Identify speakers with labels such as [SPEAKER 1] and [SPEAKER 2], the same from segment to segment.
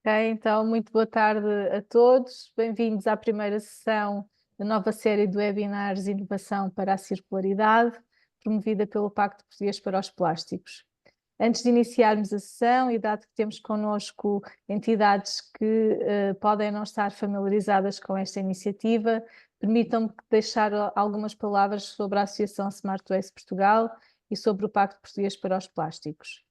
[SPEAKER 1] Ok, então, muito boa tarde a todos. Bem-vindos à primeira sessão da nova série de webinars Inovação para a Circularidade, promovida pelo Pacto Português para os Plásticos. Antes de iniciarmos a sessão, e dado que temos connosco entidades que podem não estar familiarizadas com esta iniciativa, permitam-me deixar algumas palavras sobre a Associação Smart Waste Portugal e sobre o Pacto Português para os Plásticos.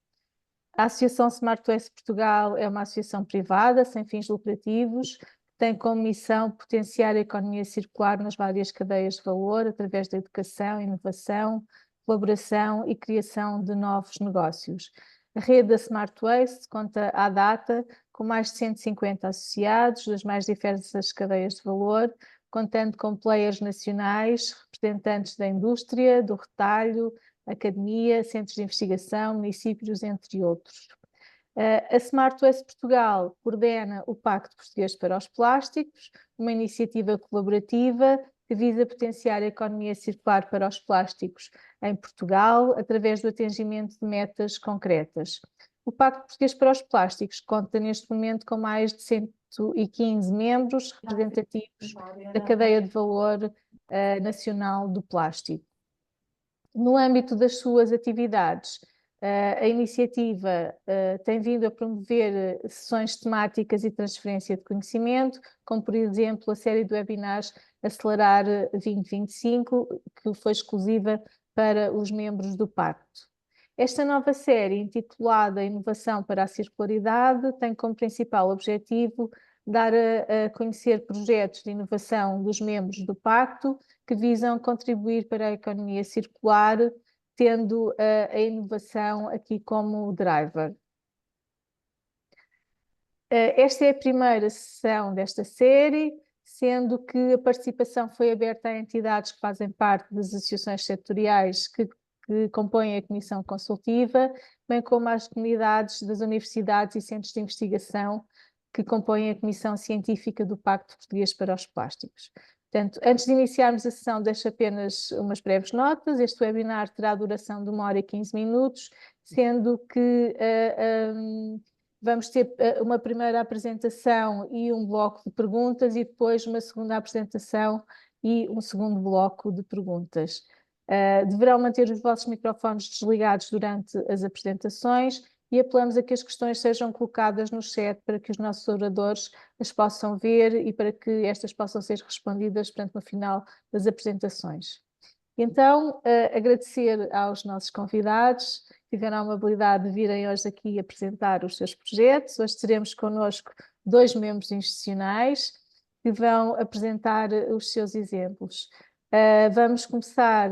[SPEAKER 1] A Associação Smart Waste Portugal é uma associação privada, sem fins lucrativos, que tem como missão potenciar a economia circular nas várias cadeias de valor, através da educação, inovação, colaboração e criação de novos negócios. A rede da Smart Waste conta à data com mais de 150 associados das mais diversas cadeias de valor, contando com players nacionais, representantes da indústria, do retalho, academia, centros de investigação, municípios, entre outros. A Smart Waste Portugal coordena o Pacto Português para os Plásticos, uma iniciativa colaborativa que visa potenciar a economia circular para os plásticos em Portugal, através do atingimento de metas concretas. O Pacto Português para os Plásticos conta neste momento com mais de 115 membros representativos da cadeia de valor nacional do plástico. No âmbito das suas atividades, a iniciativa tem vindo a promover sessões temáticas e transferência de conhecimento, como por exemplo a série de webinars Acelerar 2025, que foi exclusiva para os membros do Pacto. Esta nova série, intitulada Inovação para a Circularidade, tem como principal objetivo dar a conhecer projetos de inovação dos membros do Pacto que visam contribuir para a economia circular, tendo a inovação aqui como driver. Esta é a primeira sessão desta série, sendo que a participação foi aberta a entidades que fazem parte das associações setoriais que compõem a Comissão Consultiva, bem como às comunidades das universidades e centros de investigação que compõem a Comissão Científica do Pacto Português para os Plásticos. Portanto, antes de iniciarmos a sessão, deixo apenas umas breves notas. Este webinar terá duração de 1 hora e 15 minutos, sendo que vamos ter uma primeira apresentação e um bloco de perguntas e depois uma segunda apresentação e um segundo bloco de perguntas. Deverão manter os vossos microfones desligados durante as apresentações e apelamos a que as questões sejam colocadas no chat para que os nossos oradores as possam ver e para que estas possam ser respondidas, portanto, no final das apresentações. Então, agradecer aos nossos convidados que tiveram a amabilidade de virem hoje aqui apresentar os seus projetos. Hoje teremos connosco 2 membros institucionais que vão apresentar os seus exemplos. Vamos começar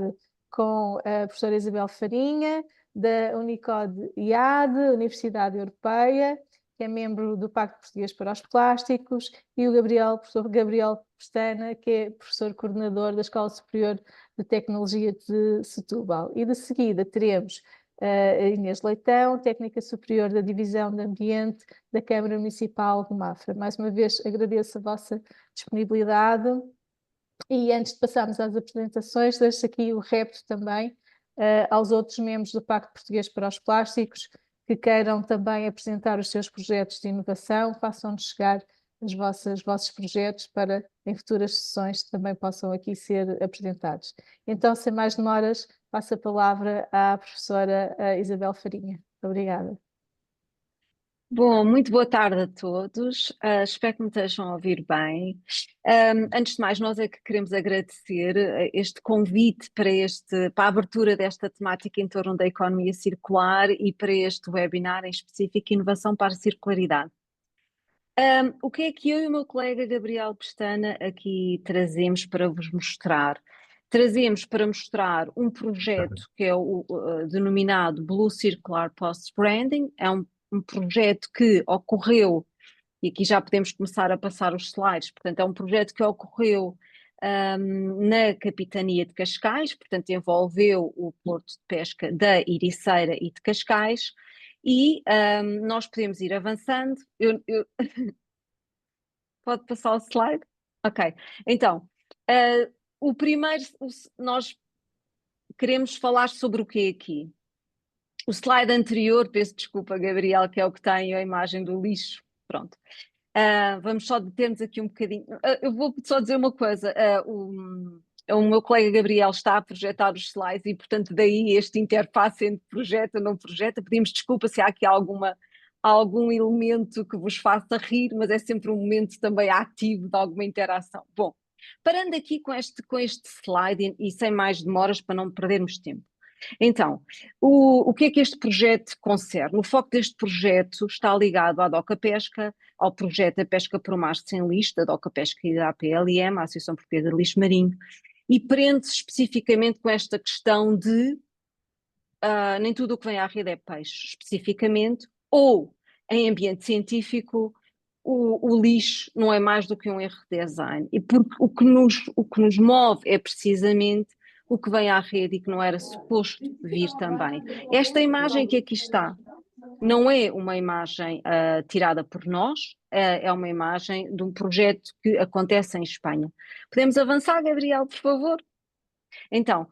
[SPEAKER 1] com a professora Isabel Farinha, da Unicode IAD, Universidade Europeia, que é membro do Pacto Português para os Plásticos, e o professor Gabriel Pestana, que é professor coordenador da Escola Superior de Tecnologia de Setúbal. E de seguida teremos a Inês Leitão, técnica superior da Divisão de Ambiente da Câmara Municipal de Mafra. Mais uma vez agradeço a vossa disponibilidade. E antes de passarmos às apresentações, deixo aqui o repto também aos outros membros do Pacto Português para os Plásticos que queiram também apresentar os seus projetos de inovação, façam-nos chegar os vossos projetos para em futuras sessões também possam aqui ser apresentados. Então, sem mais demoras, passo a palavra à professora Isabel Farinha. Obrigada.
[SPEAKER 2] Bom, muito boa tarde a todos. Espero que me estejam a ouvir bem. Antes de mais, nós é que queremos agradecer este convite para a abertura desta temática em torno da economia circular e para este webinar em específico, Inovação para a Circularidade. O que é que eu e o meu colega Gabriel Pestana aqui trazemos para vos mostrar? Trazemos para mostrar um projeto que é o denominado Blue Circular Post Branding. É um projeto que ocorreu, e aqui já podemos começar a passar os slides, portanto é um projeto que ocorreu na Capitania de Cascais, portanto envolveu o Porto de Pesca da Ericeira e de Cascais, e nós podemos ir avançando. Pode passar o slide? Ok, então, o primeiro, nós queremos falar sobre o que aqui? O slide anterior, peço desculpa, Gabriel, que é o que tem a imagem do lixo. Pronto. Vamos só deter-nos aqui um bocadinho. Eu vou só dizer uma coisa. O meu colega Gabriel está a projetar os slides e, portanto, daí este interface entre projeta e não projeta. Pedimos desculpa se há aqui algum elemento que vos faça rir, mas é sempre um momento também ativo de alguma interação. Bom, parando aqui com este slide e sem mais demoras para não perdermos tempo. Então, o que é que este projeto concerne? O foco deste projeto está ligado à DOCA Pesca, ao projeto da Pesca por Mar Sem Lixo, da DOCA Pesca e da APLM, a Associação Portuguesa de Lixo Marinho, e prende-se especificamente com esta questão de nem tudo o que vem à rede é peixe, especificamente, ou em ambiente científico, o lixo não é mais do que um erro de design. E porque o que nos move é precisamente o que vem à rede e que não era suposto vir também. Esta imagem que aqui está não é uma imagem tirada por nós, é uma imagem de um projeto que acontece em Espanha. Podemos avançar, Gabriel, por favor? Então,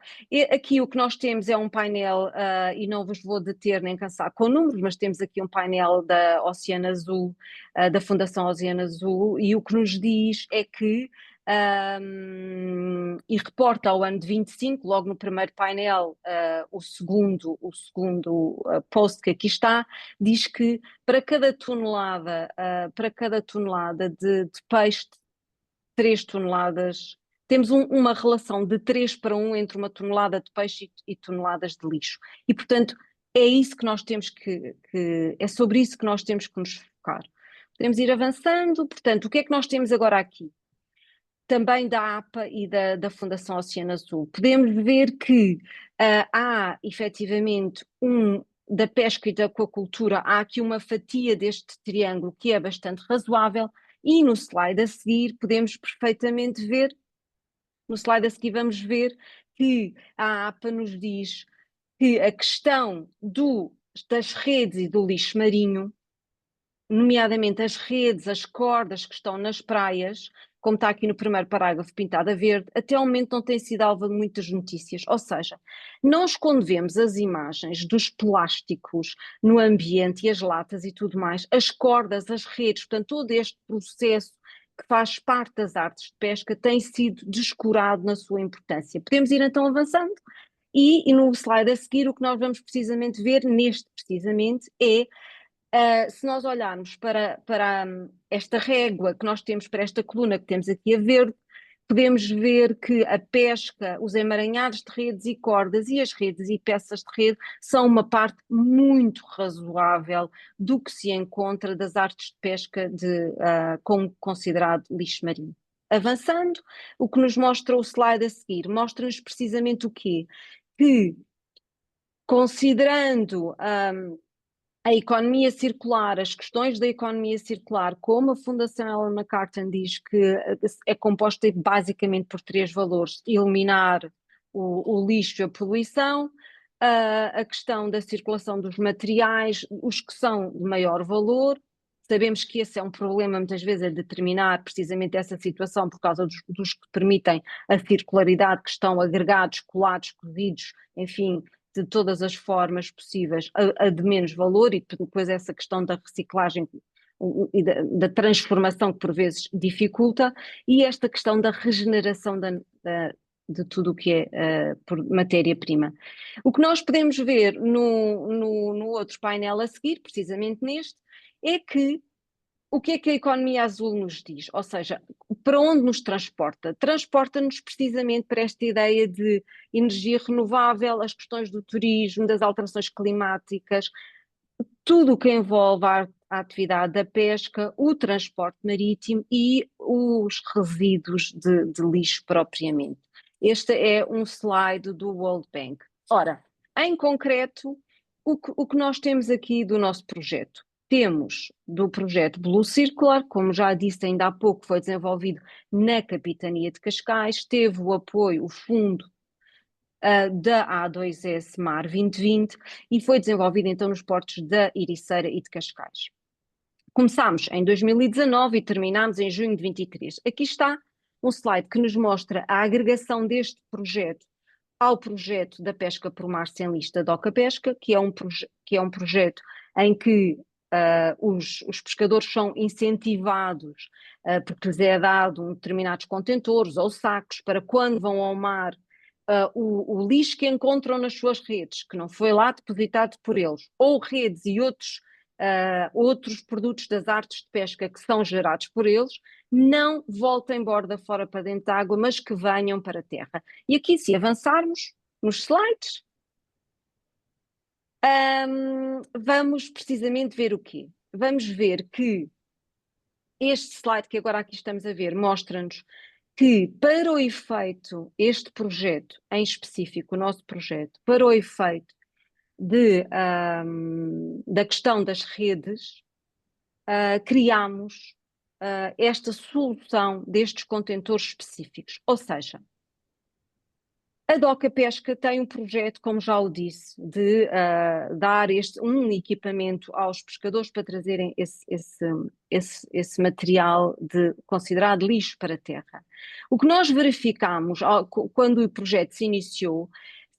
[SPEAKER 2] aqui o que nós temos é um painel, e não vos vou deter nem cansar com números, mas temos aqui um painel da Oceano Azul, da Fundação Oceano Azul, e o que nos diz é que, e reporta ao ano de 25, logo no primeiro painel, o segundo post que aqui está, diz que para cada tonelada de peixe, 3 toneladas. Temos uma relação de 3 para 1 entre uma tonelada de peixe e toneladas de lixo. E, portanto, é isso que nós temos é sobre isso que nós temos que nos focar. Podemos ir avançando. Portanto, o que é que nós temos agora aqui? Também da APA e da Fundação Oceano Azul. Podemos ver que há, efetivamente, da pesca e da aquacultura, há aqui uma fatia deste triângulo que é bastante razoável, e no slide a seguir podemos perfeitamente ver, no slide a seguir vamos ver que a APA nos diz que a questão das redes e do lixo marinho, nomeadamente as redes, as cordas que estão nas praias, como está aqui no primeiro parágrafo pintado a verde, até ao momento não tem sido alvo de muitas notícias. Ou seja, nós quando vemos as imagens dos plásticos no ambiente e as latas e tudo mais, as cordas, as redes, portanto todo este processo que faz parte das artes de pesca tem sido descurado na sua importância. Podemos ir então avançando e no slide a seguir o que nós vamos precisamente ver precisamente é se nós olharmos para esta régua que nós temos, para esta coluna que temos aqui a verde, podemos ver que a pesca, os emaranhados de redes e cordas e as redes e peças de rede são uma parte muito razoável do que se encontra das artes de pesca como considerado lixo marinho. Avançando, o que nos mostra o slide a seguir, mostra-nos precisamente o quê? Que, considerando a economia circular, as questões da economia circular, como a Fundação Ellen MacArthur diz que é composta basicamente por 3 valores: eliminar o lixo e a poluição, a questão da circulação dos materiais, os que são de maior valor. Sabemos que esse é um problema, muitas vezes, é determinar precisamente essa situação por causa dos que permitem a circularidade, que estão agregados, colados, cozidos, enfim, de todas as formas possíveis a de menos valor, e depois essa questão da reciclagem e da transformação que por vezes dificulta, e esta questão da regeneração de tudo o que é por matéria-prima. O que nós podemos ver no outro painel a seguir, precisamente neste, é que o que é que a economia azul nos diz? Ou seja, para onde nos transporta? Transporta-nos precisamente para esta ideia de energia renovável, as questões do turismo, das alterações climáticas, tudo o que envolve a atividade da pesca, o transporte marítimo e os resíduos de lixo propriamente. Este é um slide do World Bank. Ora, em concreto, o que nós temos aqui do nosso projeto? Temos do projeto Blue Circular, como já disse ainda há pouco, foi desenvolvido na Capitania de Cascais, teve o apoio, o fundo da A2S Mar 2020 e foi desenvolvido então nos portos da Ericeira e de Cascais. Começámos em 2019 e terminámos em junho de 23. Aqui está um slide que nos mostra a agregação deste projeto ao projeto da pesca por mar sem lixo da DOCA Pesca, que é um projeto em que os pescadores são incentivados, porque lhes é dado determinados contentores ou sacos para quando vão ao mar, o lixo que encontram nas suas redes, que não foi lá depositado por eles, ou redes e outros produtos das artes de pesca que são gerados por eles, não voltem borda fora para dentro da água, mas que venham para a terra. E aqui, se avançarmos nos slides, vamos precisamente ver o quê? Vamos ver que este slide que agora aqui estamos a ver mostra-nos que, para o efeito, este projeto em específico, o nosso projeto, para o efeito da questão das redes, criámos esta solução destes contentores específicos. Ou seja, a DOCA Pesca tem um projeto, como já o disse, de dar um equipamento aos pescadores para trazerem esse material considerado lixo para a terra. O que nós verificamos quando o projeto se iniciou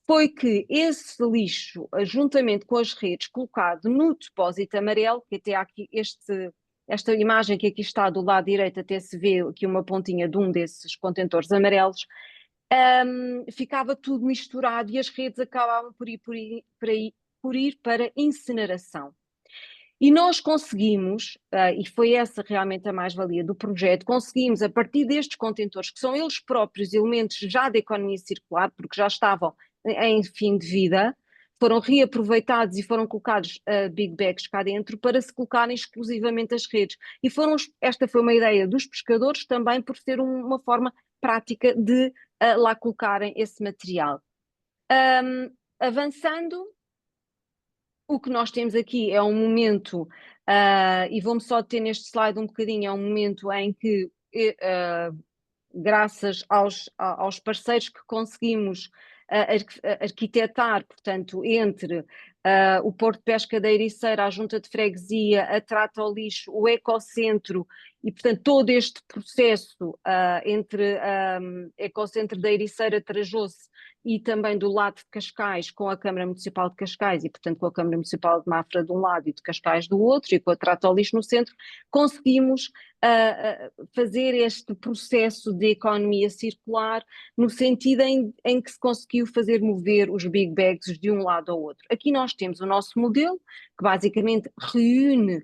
[SPEAKER 2] foi que esse lixo, juntamente com as redes, colocado no depósito amarelo, que até há aqui esta imagem que aqui está do lado direito, até se vê aqui uma pontinha de um desses contentores amarelos, ficava tudo misturado e as redes acabavam por ir para incineração. E nós conseguimos, e foi essa realmente a mais-valia do projeto, conseguimos, a partir destes contentores, que são eles próprios elementos já da economia circular, porque já estavam em fim de vida, foram reaproveitados e foram colocados big bags cá dentro para se colocarem exclusivamente as redes. E esta foi uma ideia dos pescadores também por ser uma forma prática de lá colocarem esse material. Avançando, o que nós temos aqui é um momento, e vou-me só deter neste slide um bocadinho, é um momento em que, graças aos parceiros que conseguimos arquitetar, portanto, entre o Porto de Pesca da Ericeira, a Junta de Freguesia, a Trata ao Lixo, o Ecocentro, e, portanto, todo este processo entre Ecocentro da Ericeira, Trajou-se, e também do lado de Cascais, com a Câmara Municipal de Cascais, e, portanto, com a Câmara Municipal de Mafra de um lado e de Cascais do outro, e com a Trata ao Lixo no centro, conseguimos fazer este processo de economia circular no sentido em que se conseguiu fazer mover os big bags de um lado ao outro. Aqui nós temos o nosso modelo, que basicamente reúne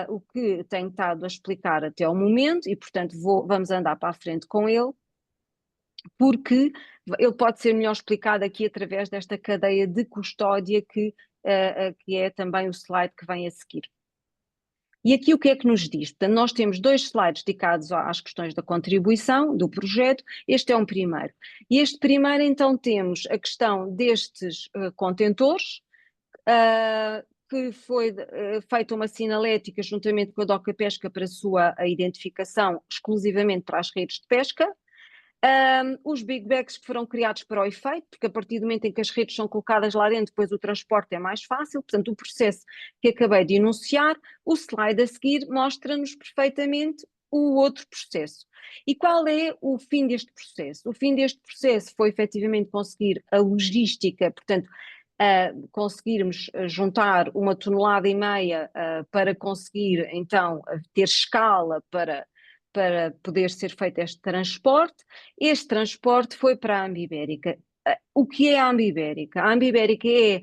[SPEAKER 2] o que tenho estado a explicar até ao momento e, portanto, vamos andar para a frente com ele, porque ele pode ser melhor explicado aqui através desta cadeia de custódia que é também o slide que vem a seguir. E aqui o que é que nos diz? Portanto, nós temos 2 slides dedicados às questões da contribuição do projeto, este é um primeiro. E este primeiro, então, temos a questão destes contentores, que foi feita uma sinalética juntamente com a DOCA Pesca para a sua identificação exclusivamente para as redes de pesca. Os big bags que foram criados para o efeito, porque a partir do momento em que as redes são colocadas lá dentro, depois o transporte é mais fácil, portanto o processo que acabei de enunciar, o slide a seguir mostra-nos perfeitamente o outro processo. E qual é o fim deste processo? O fim deste processo foi efetivamente conseguir a logística, portanto, conseguirmos juntar 1,5 toneladas para conseguir então ter escala para poder ser feito este transporte. Este transporte foi para a Ambibérica. O que é a Ambibérica? A Ambibérica é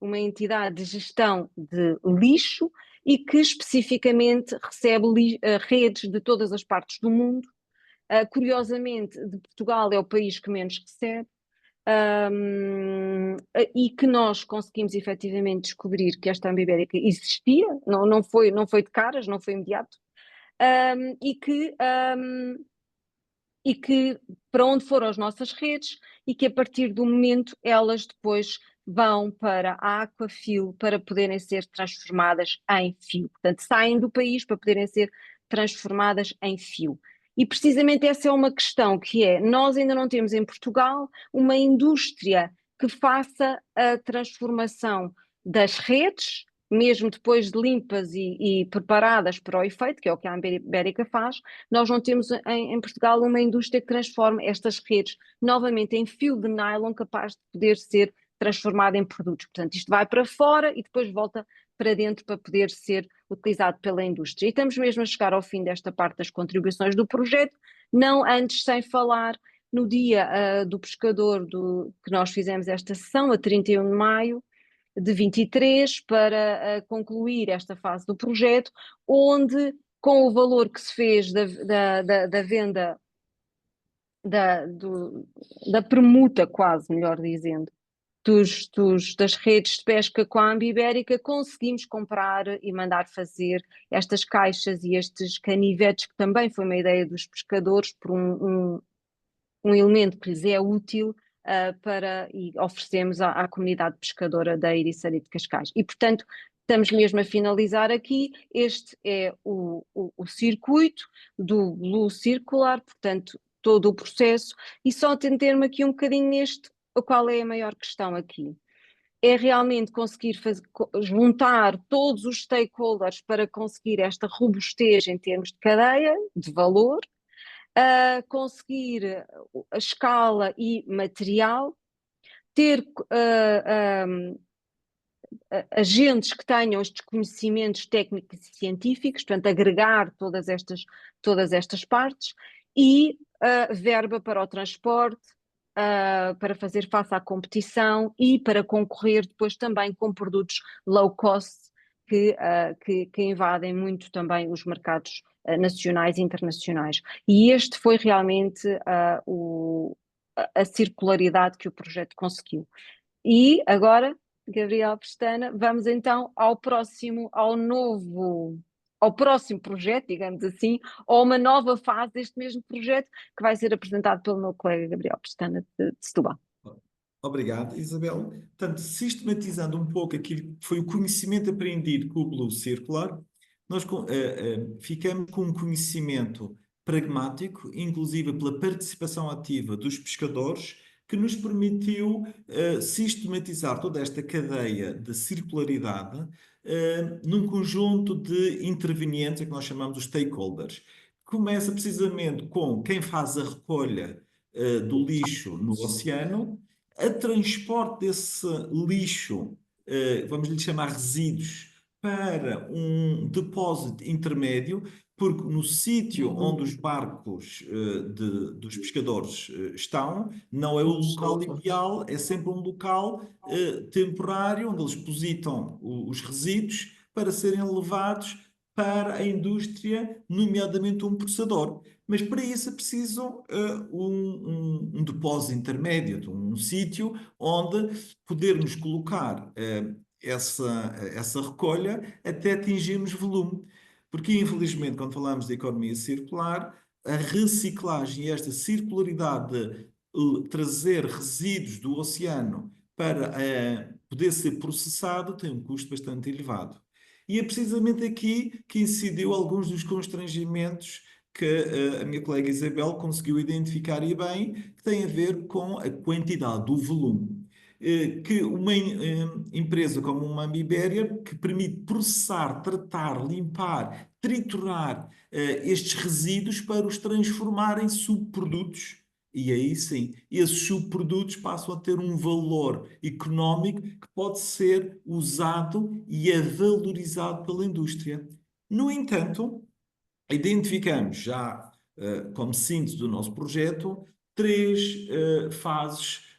[SPEAKER 2] uma entidade de gestão de lixo e que especificamente recebe redes de todas as partes do mundo. Curiosamente, de Portugal é o país que menos recebe. E que nós conseguimos efetivamente descobrir que esta Ambibérica existia, não foi de caras, não foi imediato, e que para onde foram as nossas redes e que a partir do momento elas depois vão para a Aquafil para poderem ser transformadas em fio. Portanto, saem do país para poderem ser transformadas em fio. E precisamente essa é uma questão que nós ainda não temos em Portugal uma indústria que faça a transformação das redes, mesmo depois de limpas e preparadas para o efeito, que é o que a Ambibérica faz. Nós não temos em Portugal uma indústria que transforme estas redes novamente em fio de nylon capaz de poder ser transformado em produtos. Portanto, isto vai para fora e depois volta para dentro para poder ser utilizado pela indústria. E estamos mesmo a chegar ao fim desta parte das contribuições do projeto, não antes sem falar no dia do pescador que nós fizemos esta sessão, a 31 de maio de 23, para concluir esta fase do projeto, onde, com o valor que se fez da venda, da permuta quase, melhor dizendo, das redes de pesca com a Ambibérica, conseguimos comprar e mandar fazer estas caixas e estes canivetes, que também foi uma ideia dos pescadores, por um elemento que lhes é útil e oferecemos à comunidade pescadora da Ericeira de Cascais. E, portanto, estamos mesmo a finalizar aqui. Este é o circuito do Blue Circular, portanto, todo o processo, e só tentar-me aqui um bocadinho qual é a maior questão aqui. É realmente conseguir juntar todos os stakeholders para conseguir esta robustez em termos de cadeia, de valor, conseguir a escala e material, ter agentes que tenham estes conhecimentos técnicos e científicos, portanto, agregar todas estas partes, e verba para o transporte, para fazer face à competição e para concorrer depois também com produtos low cost que invadem muito também os mercados nacionais e internacionais. E este foi realmente a circularidade que o projeto conseguiu. E agora, Gabriel Pestana, vamos então ao próximo projeto, digamos assim, ou uma nova fase deste mesmo projeto que vai ser apresentado pelo meu colega Gabriel Pestana de Setúbal.
[SPEAKER 3] Obrigado, Isabel. Portanto, sistematizando um pouco aquilo que foi o conhecimento aprendido com o Blue Circular, nós ficamos com um conhecimento pragmático, inclusive pela participação ativa dos pescadores, que nos permitiu sistematizar toda esta cadeia de circularidade num conjunto de intervenientes, que nós chamamos de stakeholders. Começa precisamente com quem faz a recolha do lixo no oceano, a transporte desse lixo, vamos lhe chamar resíduos, para um depósito intermédio, porque no sítio onde os barcos dos pescadores estão, não é o local ideal, é sempre um local temporário, onde eles depositam os resíduos para serem levados para a indústria, nomeadamente um processador. Mas para isso é preciso um depósito intermédio, um sítio onde podermos colocar essa recolha até atingirmos volume. Porque, infelizmente, quando falamos de economia circular, a reciclagem e esta circularidade de trazer resíduos do oceano para poder ser processado tem um custo bastante elevado. E é precisamente aqui que incidiu alguns dos constrangimentos que a minha colega Isabel conseguiu identificar e bem, que tem a ver com a quantidade, do volume. Que uma empresa como uma Ambibéria, que permite processar, tratar, limpar, triturar estes resíduos para os transformar em subprodutos. E aí sim, esses subprodutos passam a ter um valor económico que pode ser usado e é valorizado pela indústria. No entanto, identificamos já, como síntese do nosso projeto, três fases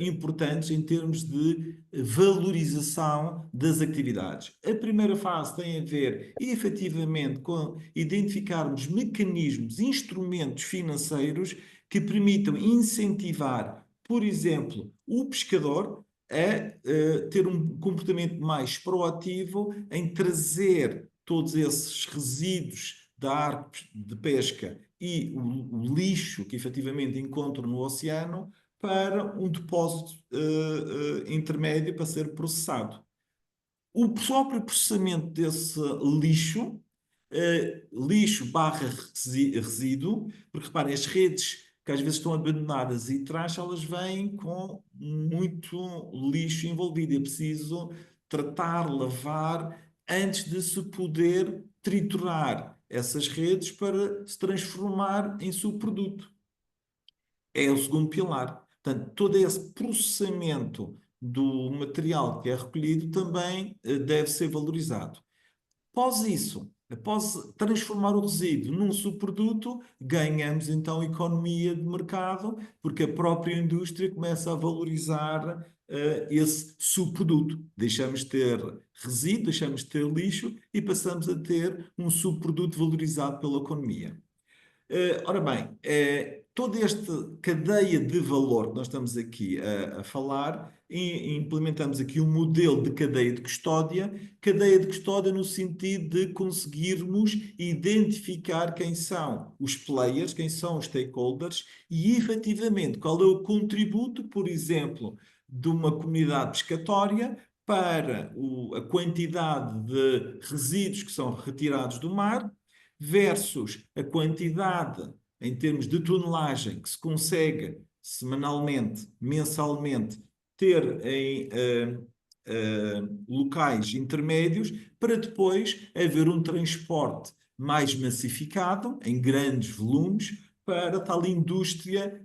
[SPEAKER 3] importantes em termos de valorização das atividades. A primeira fase tem a ver, efetivamente, com identificarmos mecanismos, instrumentos financeiros que permitam incentivar, por exemplo, o pescador a ter um comportamento mais proativo em trazer todos esses resíduos da arte de pesca e o lixo que efetivamente encontram no oceano para um depósito intermédio para ser processado. O próprio processamento desse lixo, lixo barra resíduo, porque reparem, as redes que às vezes estão abandonadas e trás, elas vêm com muito lixo envolvido. É preciso tratar, lavar, antes de se poder triturar essas redes para se transformar em subproduto. É o segundo pilar. Portanto, todo esse processamento do material que é recolhido também deve ser valorizado. Após isso, após transformar o resíduo num subproduto, ganhamos então economia de mercado, porque a própria indústria começa a valorizar esse subproduto. Deixamos de ter resíduo, deixamos de ter lixo e passamos a ter um subproduto valorizado pela economia. Ora bem, toda esta cadeia de valor que nós estamos aqui a falar, e implementamos aqui um modelo de cadeia de custódia no sentido de conseguirmos identificar quem são os players, quem são os stakeholders e, efetivamente, qual é o contributo, por exemplo, de uma comunidade pescatória para a quantidade de resíduos que são retirados do mar versus a quantidade em termos de tonelagem que se consegue semanalmente, mensalmente, ter em locais intermédios para depois haver um transporte mais massificado, em grandes volumes, para tal indústria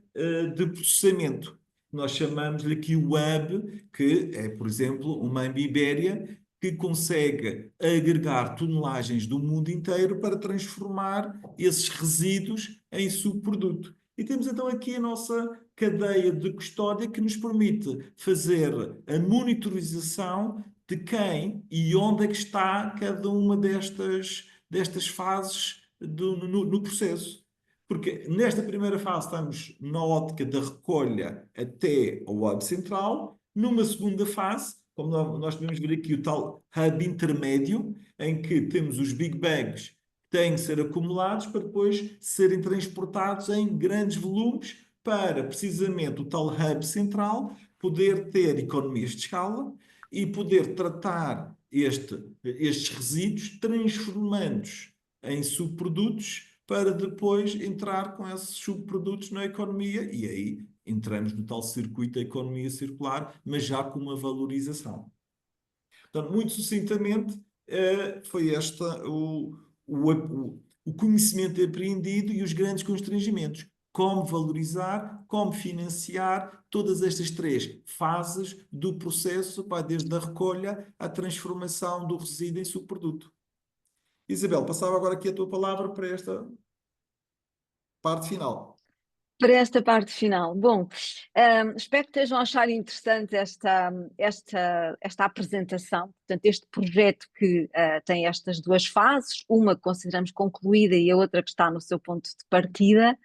[SPEAKER 3] de processamento. Nós chamamos-lhe aqui o hub, que é, por exemplo, uma Ambibéria, que consegue agregar tonelagens do mundo inteiro para transformar esses resíduos em subproduto. E temos então aqui a nossa cadeia de custódia que nos permite fazer a monitorização de quem e onde é que está cada uma destas fases no processo. Porque nesta primeira fase estamos na ótica da recolha até ao hub central, numa segunda fase como nós podemos ver aqui, o tal hub intermédio, em que temos os big bags que têm que ser acumulados para depois serem transportados em grandes volumes para, precisamente, o tal hub central poder ter economias de escala e poder tratar estes resíduos, transformando-os em subprodutos para depois entrar com esses subprodutos na economia e aí entramos no tal circuito da economia circular, mas já com uma valorização. Portanto, muito sucintamente, foi o conhecimento apreendido e os grandes constrangimentos. Como valorizar, como financiar todas estas três fases do processo, desde a recolha à transformação do resíduo em subproduto. Isabel, passava agora aqui a tua palavra para esta parte final.
[SPEAKER 2] Para esta parte final. Bom, espero que estejam a achar interessante esta apresentação, portanto, este projeto que tem estas duas fases, uma que consideramos concluída e a outra que está no seu ponto de partida.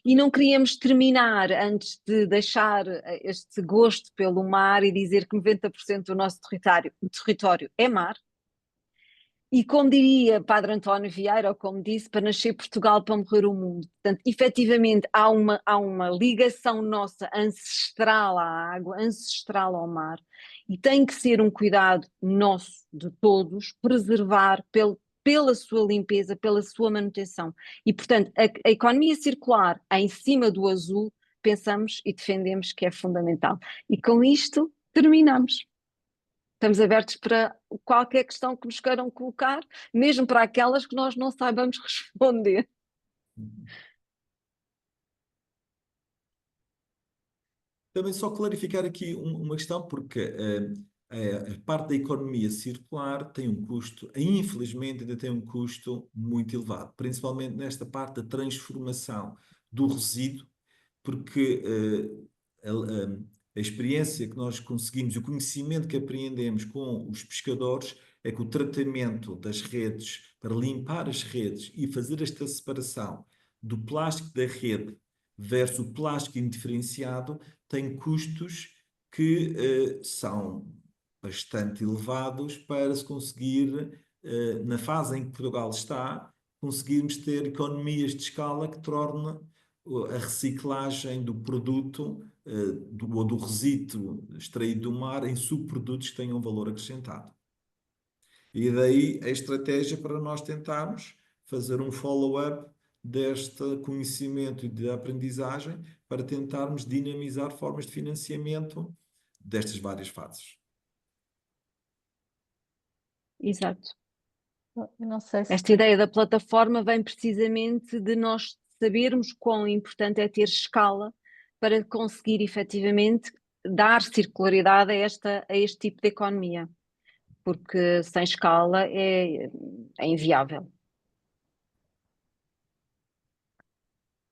[SPEAKER 2] E não queríamos terminar antes de deixar este gosto pelo mar e dizer que 90% do nosso território é mar. E como diria Padre António Vieira, ou como disse, para nascer Portugal, para morrer o mundo. Portanto, efetivamente, há uma ligação nossa ancestral à água, ancestral ao mar, e tem que ser um cuidado nosso, de todos, preservar pela sua limpeza, pela sua manutenção. E, portanto, a economia circular em cima do azul, pensamos e defendemos que é fundamental. E com isto, terminamos. Estamos abertos para qualquer questão que nos queiram colocar, mesmo para aquelas que nós não saibamos responder.
[SPEAKER 3] Também só clarificar aqui uma questão, porque a parte da economia circular tem um custo, infelizmente ainda tem um custo muito elevado, principalmente nesta parte da transformação do resíduo, porque a experiência que nós conseguimos, o conhecimento que apreendemos com os pescadores é que o tratamento das redes, para limpar as redes e fazer esta separação do plástico da rede versus o plástico indiferenciado, tem custos que são bastante elevados para se conseguir, na fase em que Portugal está, conseguirmos ter economias de escala que tornem a reciclagem do produto ou do resíduo extraído do mar em subprodutos que tenham valor acrescentado. E daí a estratégia para nós tentarmos fazer um follow-up deste conhecimento e de aprendizagem para tentarmos dinamizar formas de financiamento destas várias fases.
[SPEAKER 2] Exato.
[SPEAKER 1] Não sei se...
[SPEAKER 2] Esta ideia da plataforma vem precisamente de nós sabermos quão importante é ter escala para conseguir efetivamente dar circularidade a este tipo de economia, porque sem escala é inviável.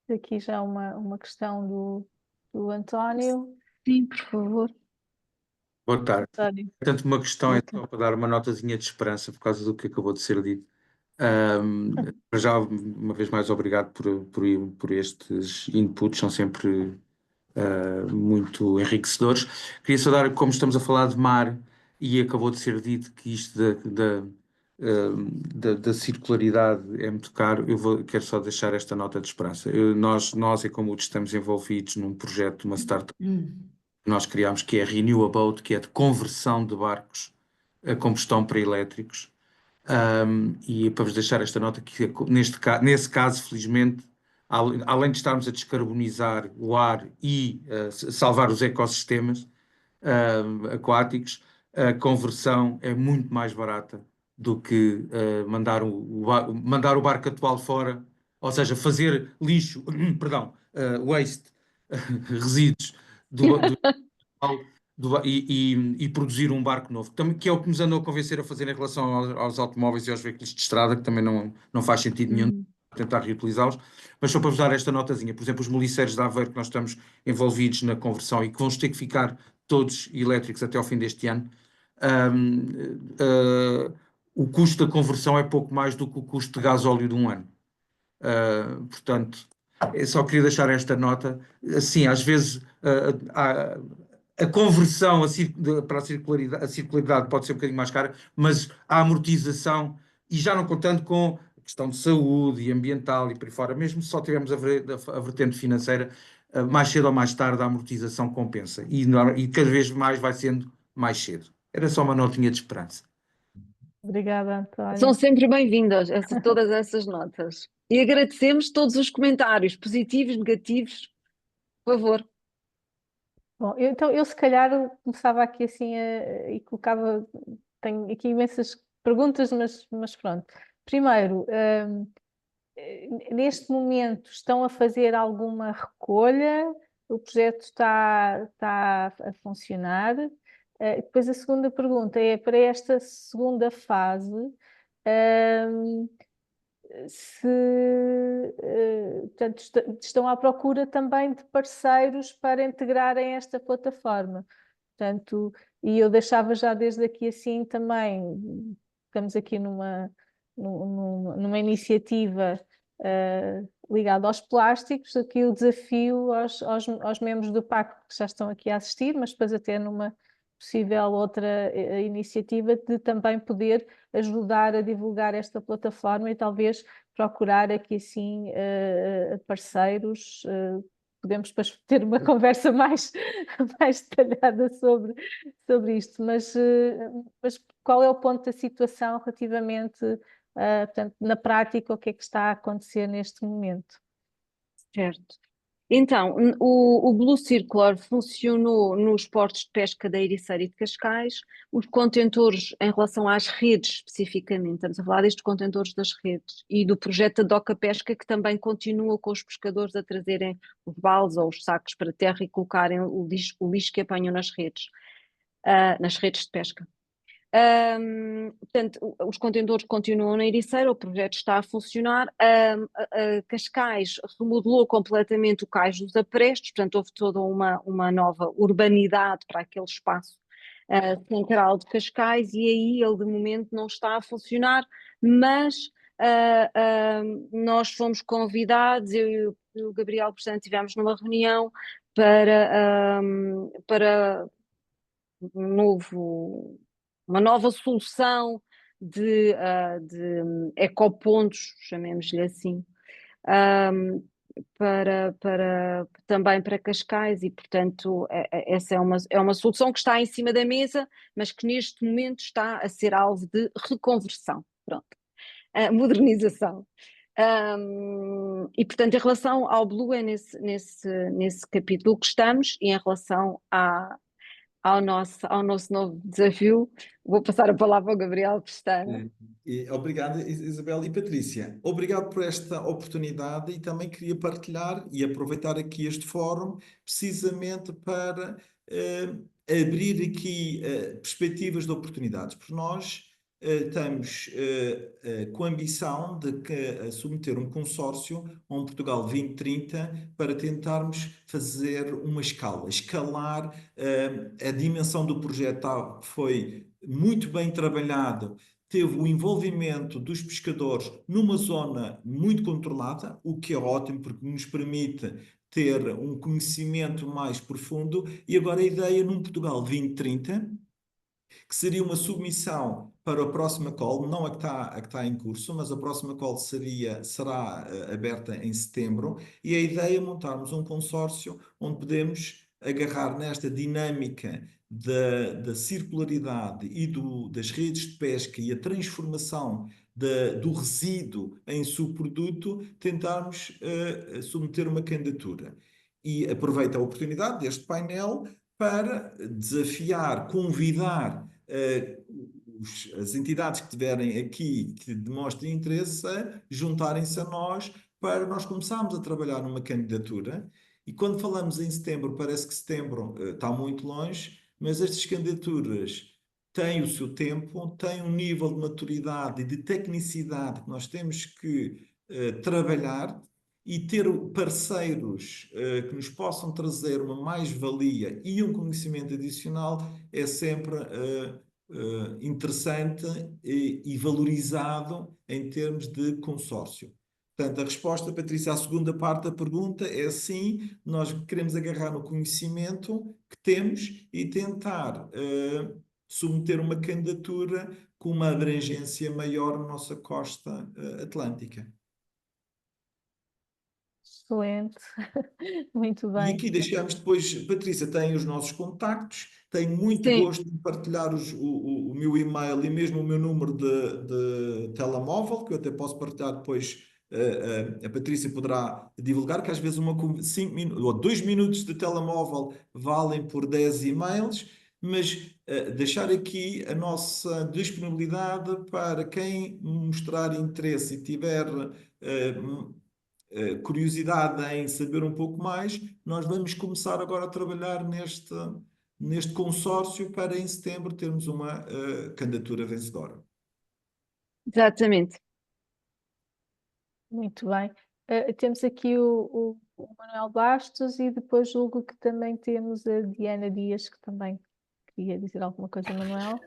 [SPEAKER 1] Aqui já uma questão do António.
[SPEAKER 2] Sim, por favor.
[SPEAKER 4] Boa tarde.
[SPEAKER 1] António.
[SPEAKER 4] Portanto, uma questão é
[SPEAKER 2] Ok.
[SPEAKER 4] só para dar uma notazinha de esperança por causa do que acabou de ser dito. Para já, uma vez mais, obrigado por estes inputs, são sempre muito enriquecedores. Queria só dar, como estamos a falar de mar, e acabou de ser dito que isto da circularidade é muito caro, quero só deixar esta nota de esperança. Nós, em Comut, estamos envolvidos num projeto, uma startup que nós criámos, que é a Renewaboat, que é de conversão de barcos a combustão para elétricos. E para vos deixar esta nota, que nesse caso, felizmente, além de estarmos a descarbonizar o ar e salvar os ecossistemas aquáticos, a conversão é muito mais barata do que mandar o barco atual fora, ou seja, fazer lixo, perdão, waste, resíduos e produzir um barco novo, que é o que nos andou a convencer a fazer em relação aos automóveis e aos veículos de estrada, que também não faz sentido nenhum tentar reutilizá-los. Mas só para vos dar esta notazinha, por exemplo, os moliceiros de Aveiro, que nós estamos envolvidos na conversão e que vamos ter que ficar todos elétricos até ao fim deste ano, o custo da conversão é pouco mais do que o custo de gasóleo de um ano. Portanto, eu só queria deixar esta nota. Assim, às vezes a conversão para a circularidade pode ser um bocadinho mais cara, mas a amortização, e já não contando com a questão de saúde e ambiental e por aí fora, mesmo se só tivermos a vertente financeira, mais cedo ou mais tarde a amortização compensa. E cada vez mais vai sendo mais cedo. Era só uma notinha de esperança.
[SPEAKER 1] Obrigada, António.
[SPEAKER 2] São sempre bem-vindas todas essas notas. E agradecemos todos os comentários, positivos, negativos. Por favor.
[SPEAKER 1] Bom, então eu se calhar começava aqui assim e colocava, tenho aqui imensas perguntas, mas pronto. Primeiro, neste momento estão a fazer alguma recolha? O projeto está a funcionar? Depois a segunda pergunta é para esta segunda fase, se portanto, estão à procura também de parceiros para integrarem esta plataforma. Portanto, e eu deixava já desde aqui assim também, estamos aqui numa iniciativa ligada aos plásticos, aqui o desafio aos membros do pacto que já estão aqui a assistir, mas depois até numa possível outra iniciativa de também poder ajudar a divulgar esta plataforma e talvez procurar aqui assim parceiros. Podemos depois ter uma conversa mais detalhada sobre isto, mas qual é o ponto da situação relativamente, portanto, na prática, o que é que está a acontecer neste momento?
[SPEAKER 2] Certo. Então, o Blue Circular funcionou nos portos de pesca da Ericeira e de Cascais. Os contentores, em relação às redes especificamente, estamos a falar destes contentores das redes e do projeto da Doca Pesca, que também continua com os pescadores a trazerem os balos ou os sacos para terra e colocarem o lixo que apanham nas redes de pesca. Portanto, os contentores continuam na Ericeira, o projeto está a funcionar. Cascais remodelou completamente o Cais dos Aprestos, portanto, houve toda uma nova urbanidade para aquele espaço central de Cascais, e aí ele de momento não está a funcionar, mas nós fomos convidados, eu e o Gabriel, portanto, estivemos numa reunião para uma nova solução de ecopontos, chamemos-lhe assim, também para Cascais, e portanto essa é uma solução que está em cima da mesa, mas que neste momento está a ser alvo de reconversão, pronto, modernização. E portanto em relação ao Blue é nesse capítulo que estamos, e em relação ao nosso novo desafio, vou passar a palavra ao Gabriel Pestana.
[SPEAKER 3] Obrigado, Isabel e Patrícia. Obrigado por esta oportunidade, e também queria partilhar e aproveitar aqui este fórum precisamente para abrir aqui perspectivas de oportunidades, porque nós estamos com a ambição de submeter um consórcio a um Portugal 2030 para tentarmos fazer uma escalar a dimensão do projeto foi muito bem trabalhado, teve o envolvimento dos pescadores numa zona muito controlada, o que é ótimo porque nos permite ter um conhecimento mais profundo, e agora a ideia num Portugal 2030, que seria uma submissão para a próxima call, não a que está em curso, mas a próxima call será aberta em setembro, e a ideia é montarmos um consórcio onde podemos agarrar nesta dinâmica da circularidade e das redes de pesca e a transformação do resíduo em subproduto, tentarmos submeter uma candidatura. E aproveito a oportunidade deste painel para desafiar, convidar as entidades que estiverem aqui, que demonstrem interesse, a juntarem-se a nós para nós começarmos a trabalhar numa candidatura. E quando falamos em setembro, parece que setembro está muito longe, mas estas candidaturas têm o seu tempo, têm um nível de maturidade e de tecnicidade que nós temos que trabalhar, e ter parceiros que nos possam trazer uma mais-valia e um conhecimento adicional é sempre interessante e valorizado em termos de consórcio. Portanto, a resposta, Patrícia, à segunda parte da pergunta é sim, nós queremos agarrar no conhecimento que temos e tentar submeter uma candidatura com uma abrangência maior na nossa costa atlântica.
[SPEAKER 1] Excelente, muito
[SPEAKER 3] E
[SPEAKER 1] bem.
[SPEAKER 3] aqui deixamos depois, Patrícia, tem os nossos contactos, tenho muito
[SPEAKER 2] Sim.
[SPEAKER 3] gosto de partilhar o meu e-mail e mesmo o meu número de telemóvel, que eu até posso partilhar depois, a Patrícia poderá divulgar, que às vezes 5 ou 2 minutos de telemóvel valem por 10 e-mails, mas deixar aqui a nossa disponibilidade para quem mostrar interesse e tiver curiosidade em saber um pouco mais, nós vamos começar agora a trabalhar neste consórcio para em setembro termos uma candidatura vencedora.
[SPEAKER 2] Exatamente.
[SPEAKER 1] Muito bem. Temos aqui o Manuel Bastos e depois julgo que também temos a Diana Dias, que também queria dizer alguma coisa, Manuel.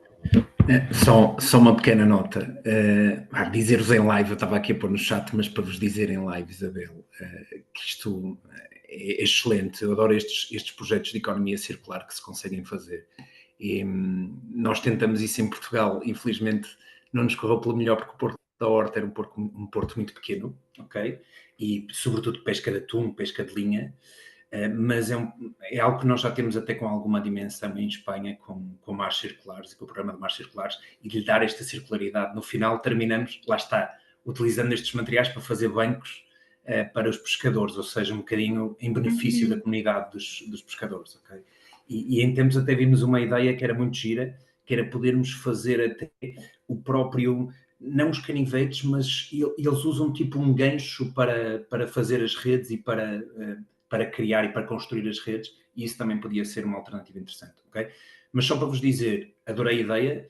[SPEAKER 5] Só uma pequena nota. Dizer-vos em live, eu estava aqui a pôr no chat, mas para vos dizer em live, Isabel, que isto é excelente. Eu adoro estes projetos de economia circular que se conseguem fazer. E nós tentamos isso em Portugal, infelizmente não nos correu pelo melhor, porque o Porto da Horta era um porto muito pequeno, ok? E sobretudo pesca de atum, pesca de linha. Mas é algo que nós já temos até com alguma dimensão em Espanha, com mares circulares e com o programa de mares circulares, e de lhe dar esta circularidade. No final terminamos, lá está, utilizando estes materiais para fazer bancos para os pescadores, ou seja, um bocadinho em benefício da comunidade dos pescadores, ok? E em tempos até vimos uma ideia que era muito gira, que era podermos fazer até o próprio, não os canivetes, mas eles usam tipo um gancho para fazer as redes e para criar e para construir as redes, e isso também podia ser uma alternativa interessante, ok? Mas só para vos dizer, adorei a ideia,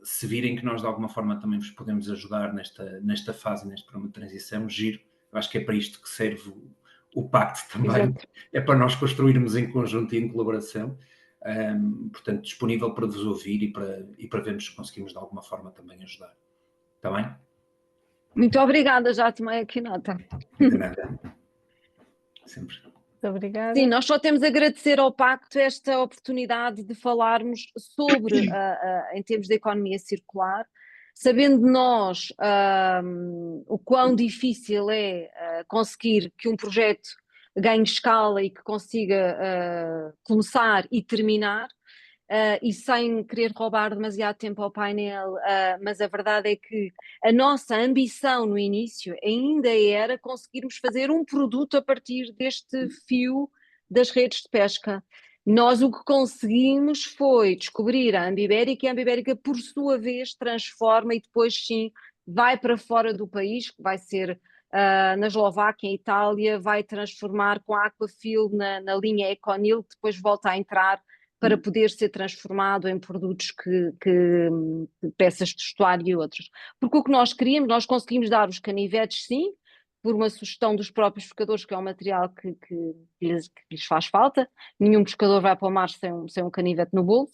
[SPEAKER 5] se virem que nós de alguma forma também vos podemos ajudar nesta fase, neste programa de transição, giro, eu acho que é para isto que serve o pacto também. Exato. É para nós construirmos em conjunto e em colaboração, portanto, disponível para vos ouvir e para vermos se conseguimos de alguma forma também ajudar. Está bem?
[SPEAKER 2] Muito obrigada, já tomei aqui nota.
[SPEAKER 5] De nada. Sempre.
[SPEAKER 1] Muito obrigada.
[SPEAKER 2] Sim, nós só temos a agradecer ao Pacto esta oportunidade de falarmos sobre, em termos de economia circular, sabendo nós o quão difícil é conseguir que um projeto ganhe escala e que consiga começar e terminar, e sem querer roubar demasiado tempo ao painel, mas a verdade é que a nossa ambição no início ainda era conseguirmos fazer um produto a partir deste fio das redes de pesca. Nós o que conseguimos foi descobrir a Ambibérica, e a Ambibérica por sua vez transforma e depois sim vai para fora do país, que vai ser na Eslováquia, em Itália, vai transformar com a Aquafil na linha Econil, que depois volta a entrar para poder ser transformado em produtos peças de vestuário e outros. Porque o que nós queríamos, nós conseguimos dar os canivetes, sim, por uma sugestão dos próprios pescadores, que é um material que lhes faz falta. Nenhum pescador vai para o mar sem um canivete no bolso.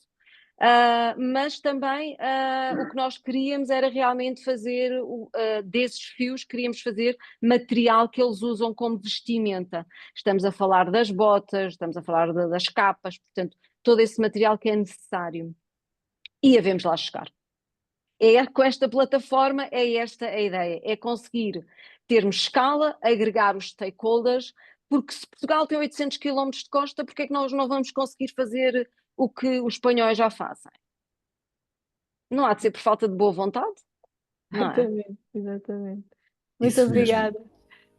[SPEAKER 2] Mas também o que nós queríamos era realmente fazer desses fios, queríamos fazer material que eles usam como vestimenta. Estamos a falar das botas, estamos a falar das capas, portanto, todo esse material que é necessário. E havemos lá chegar. Com esta plataforma é esta a ideia, é conseguir termos escala, agregar os stakeholders, porque se Portugal tem 800 km de costa, porque é que nós não vamos conseguir fazer o que os espanhóis já fazem? Não há de ser por falta de boa vontade? Não é?
[SPEAKER 1] Exatamente, exatamente. Muito
[SPEAKER 5] Isso mesmo.
[SPEAKER 1] obrigada.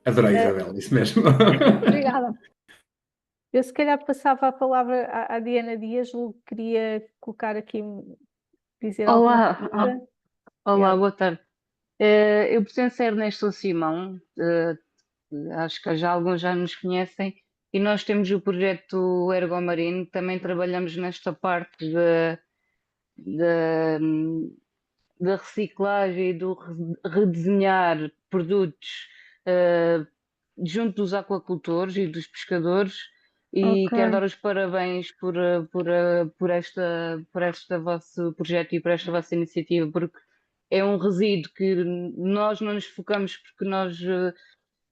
[SPEAKER 5] Adorei, Isabel, isso mesmo.
[SPEAKER 2] Obrigada.
[SPEAKER 1] Eu se calhar passava a palavra à Diana Dias, queria colocar aqui, dizer alguma coisa.
[SPEAKER 6] Olá, boa tarde. Eu pertenço a Ernesto Simão, acho que alguns já nos conhecem, e nós temos o projeto Ergomarino, também trabalhamos nesta parte da reciclagem e do redesenhar produtos junto dos aquacultores e dos pescadores, e
[SPEAKER 2] Ok.
[SPEAKER 6] quero dar os parabéns por este vosso projeto e por esta vossa iniciativa, porque é um resíduo que nós não nos focamos, porque nós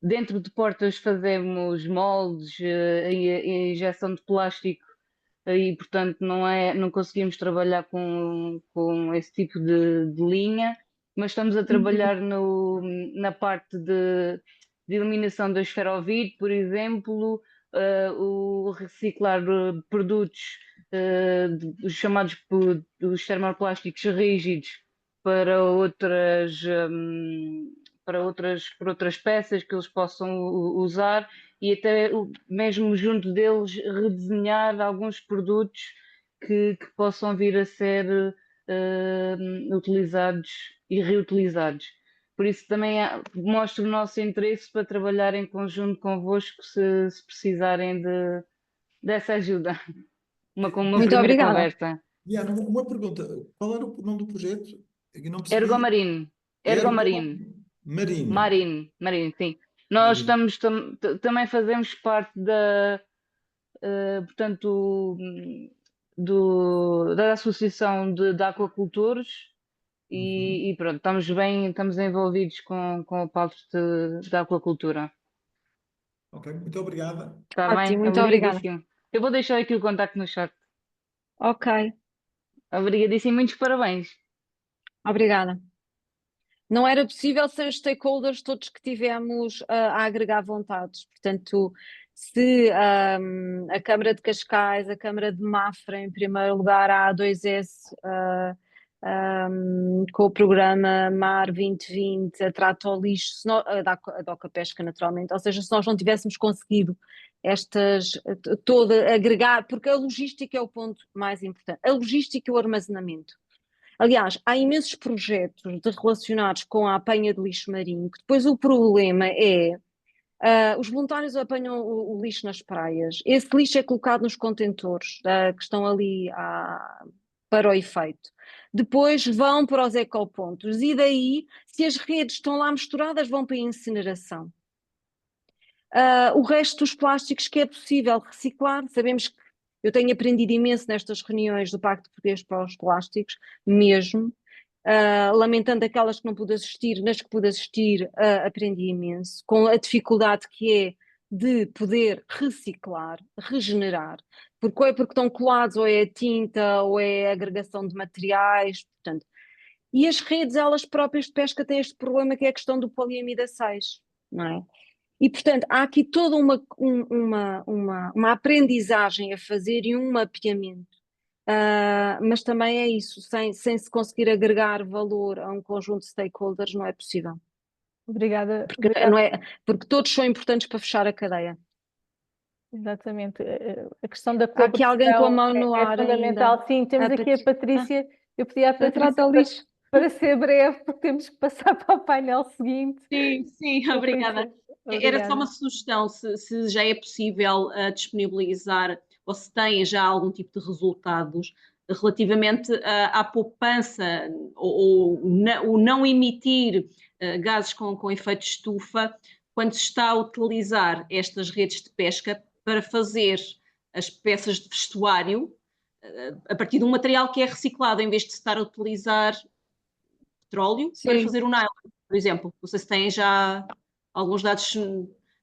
[SPEAKER 6] dentro de portas fazemos moldes e injeção de plástico, e portanto não conseguimos trabalhar com esse tipo de linha, mas estamos a trabalhar na parte de eliminação do esferovite, por exemplo, o reciclar produtos os chamados dos termoplásticos rígidos para outras peças que eles possam usar, e até mesmo junto deles redesenhar alguns produtos que possam vir a ser utilizados e reutilizados. Por isso também mostro o nosso interesse para trabalhar em conjunto convosco se precisarem dessa ajuda. Uma
[SPEAKER 2] Muito
[SPEAKER 6] primeira
[SPEAKER 2] obrigada.
[SPEAKER 6] conversa.
[SPEAKER 3] Diana, uma pergunta. Qual era o nome do projeto? Eu não percebi.
[SPEAKER 6] Ergomarino. Ergomarino.
[SPEAKER 3] Marino.
[SPEAKER 6] Marino, sim. Nós
[SPEAKER 3] Marino.
[SPEAKER 6] também fazemos parte portanto, da Associação de Aquacultores e pronto, estamos envolvidos com a parte da aquacultura.
[SPEAKER 3] Ok, muito obrigada.
[SPEAKER 6] Está bem?
[SPEAKER 2] Ótimo, muito obrigada.
[SPEAKER 6] Obrigadíssimo. Eu vou deixar aqui o contacto no chat.
[SPEAKER 2] Ok,
[SPEAKER 6] Obrigadíssimo, muitos parabéns.
[SPEAKER 2] obrigada. Não era possível sem os stakeholders todos que tivemos a agregar vontades. Portanto, se a Câmara de Cascais, a Câmara de Mafra, em primeiro lugar, a A2S, com o programa Mar 2020, a Trata ao Lixo, a Doca Pesca, naturalmente, ou seja, se nós não tivéssemos conseguido toda agregar, porque a logística é o ponto mais importante, a logística e o armazenamento. Aliás, há imensos projetos relacionados com a apanha de lixo marinho, que depois o problema é os voluntários apanham o lixo nas praias, esse lixo é colocado nos contentores que estão ali para o efeito. Depois vão para os ecopontos e daí, se as redes estão lá misturadas, vão para a incineração. O resto dos plásticos que é possível reciclar, sabemos que eu tenho aprendido imenso nestas reuniões do Pacto Português para os Plásticos, mesmo, lamentando aquelas que não pude assistir, nas que pude assistir, aprendi imenso, com a dificuldade que é de poder reciclar, regenerar, porque ou é porque estão colados, ou é a tinta, ou é a agregação de materiais, portanto. E as redes, elas próprias de pesca, têm este problema que é a questão do poliamida 6, não é? E, portanto, há aqui toda uma aprendizagem a fazer e um mapeamento. Mas também é isso, sem se conseguir agregar valor a um conjunto de stakeholders, não é possível.
[SPEAKER 1] Obrigada.
[SPEAKER 2] Porque todos são importantes para fechar a cadeia.
[SPEAKER 1] Exatamente. A questão da
[SPEAKER 2] Há aqui alguém com a mão no
[SPEAKER 1] é
[SPEAKER 2] ar
[SPEAKER 1] fundamental.
[SPEAKER 2] ainda.
[SPEAKER 1] Sim, temos aqui a Patrícia. Eu pedi à Patrícia
[SPEAKER 2] Trata ao lixo.
[SPEAKER 1] para ser breve, porque temos que passar para o painel seguinte.
[SPEAKER 7] Sim, obrigada. Era só uma sugestão, se já é possível disponibilizar ou se têm já algum tipo de resultados relativamente à poupança ou o não emitir gases com efeito de estufa quando se está a utilizar estas redes de pesca para fazer as peças de vestuário a partir de um material que é reciclado, em vez de se estar a utilizar petróleo para fazer o nylon, por exemplo. Não sei se têm já alguns dados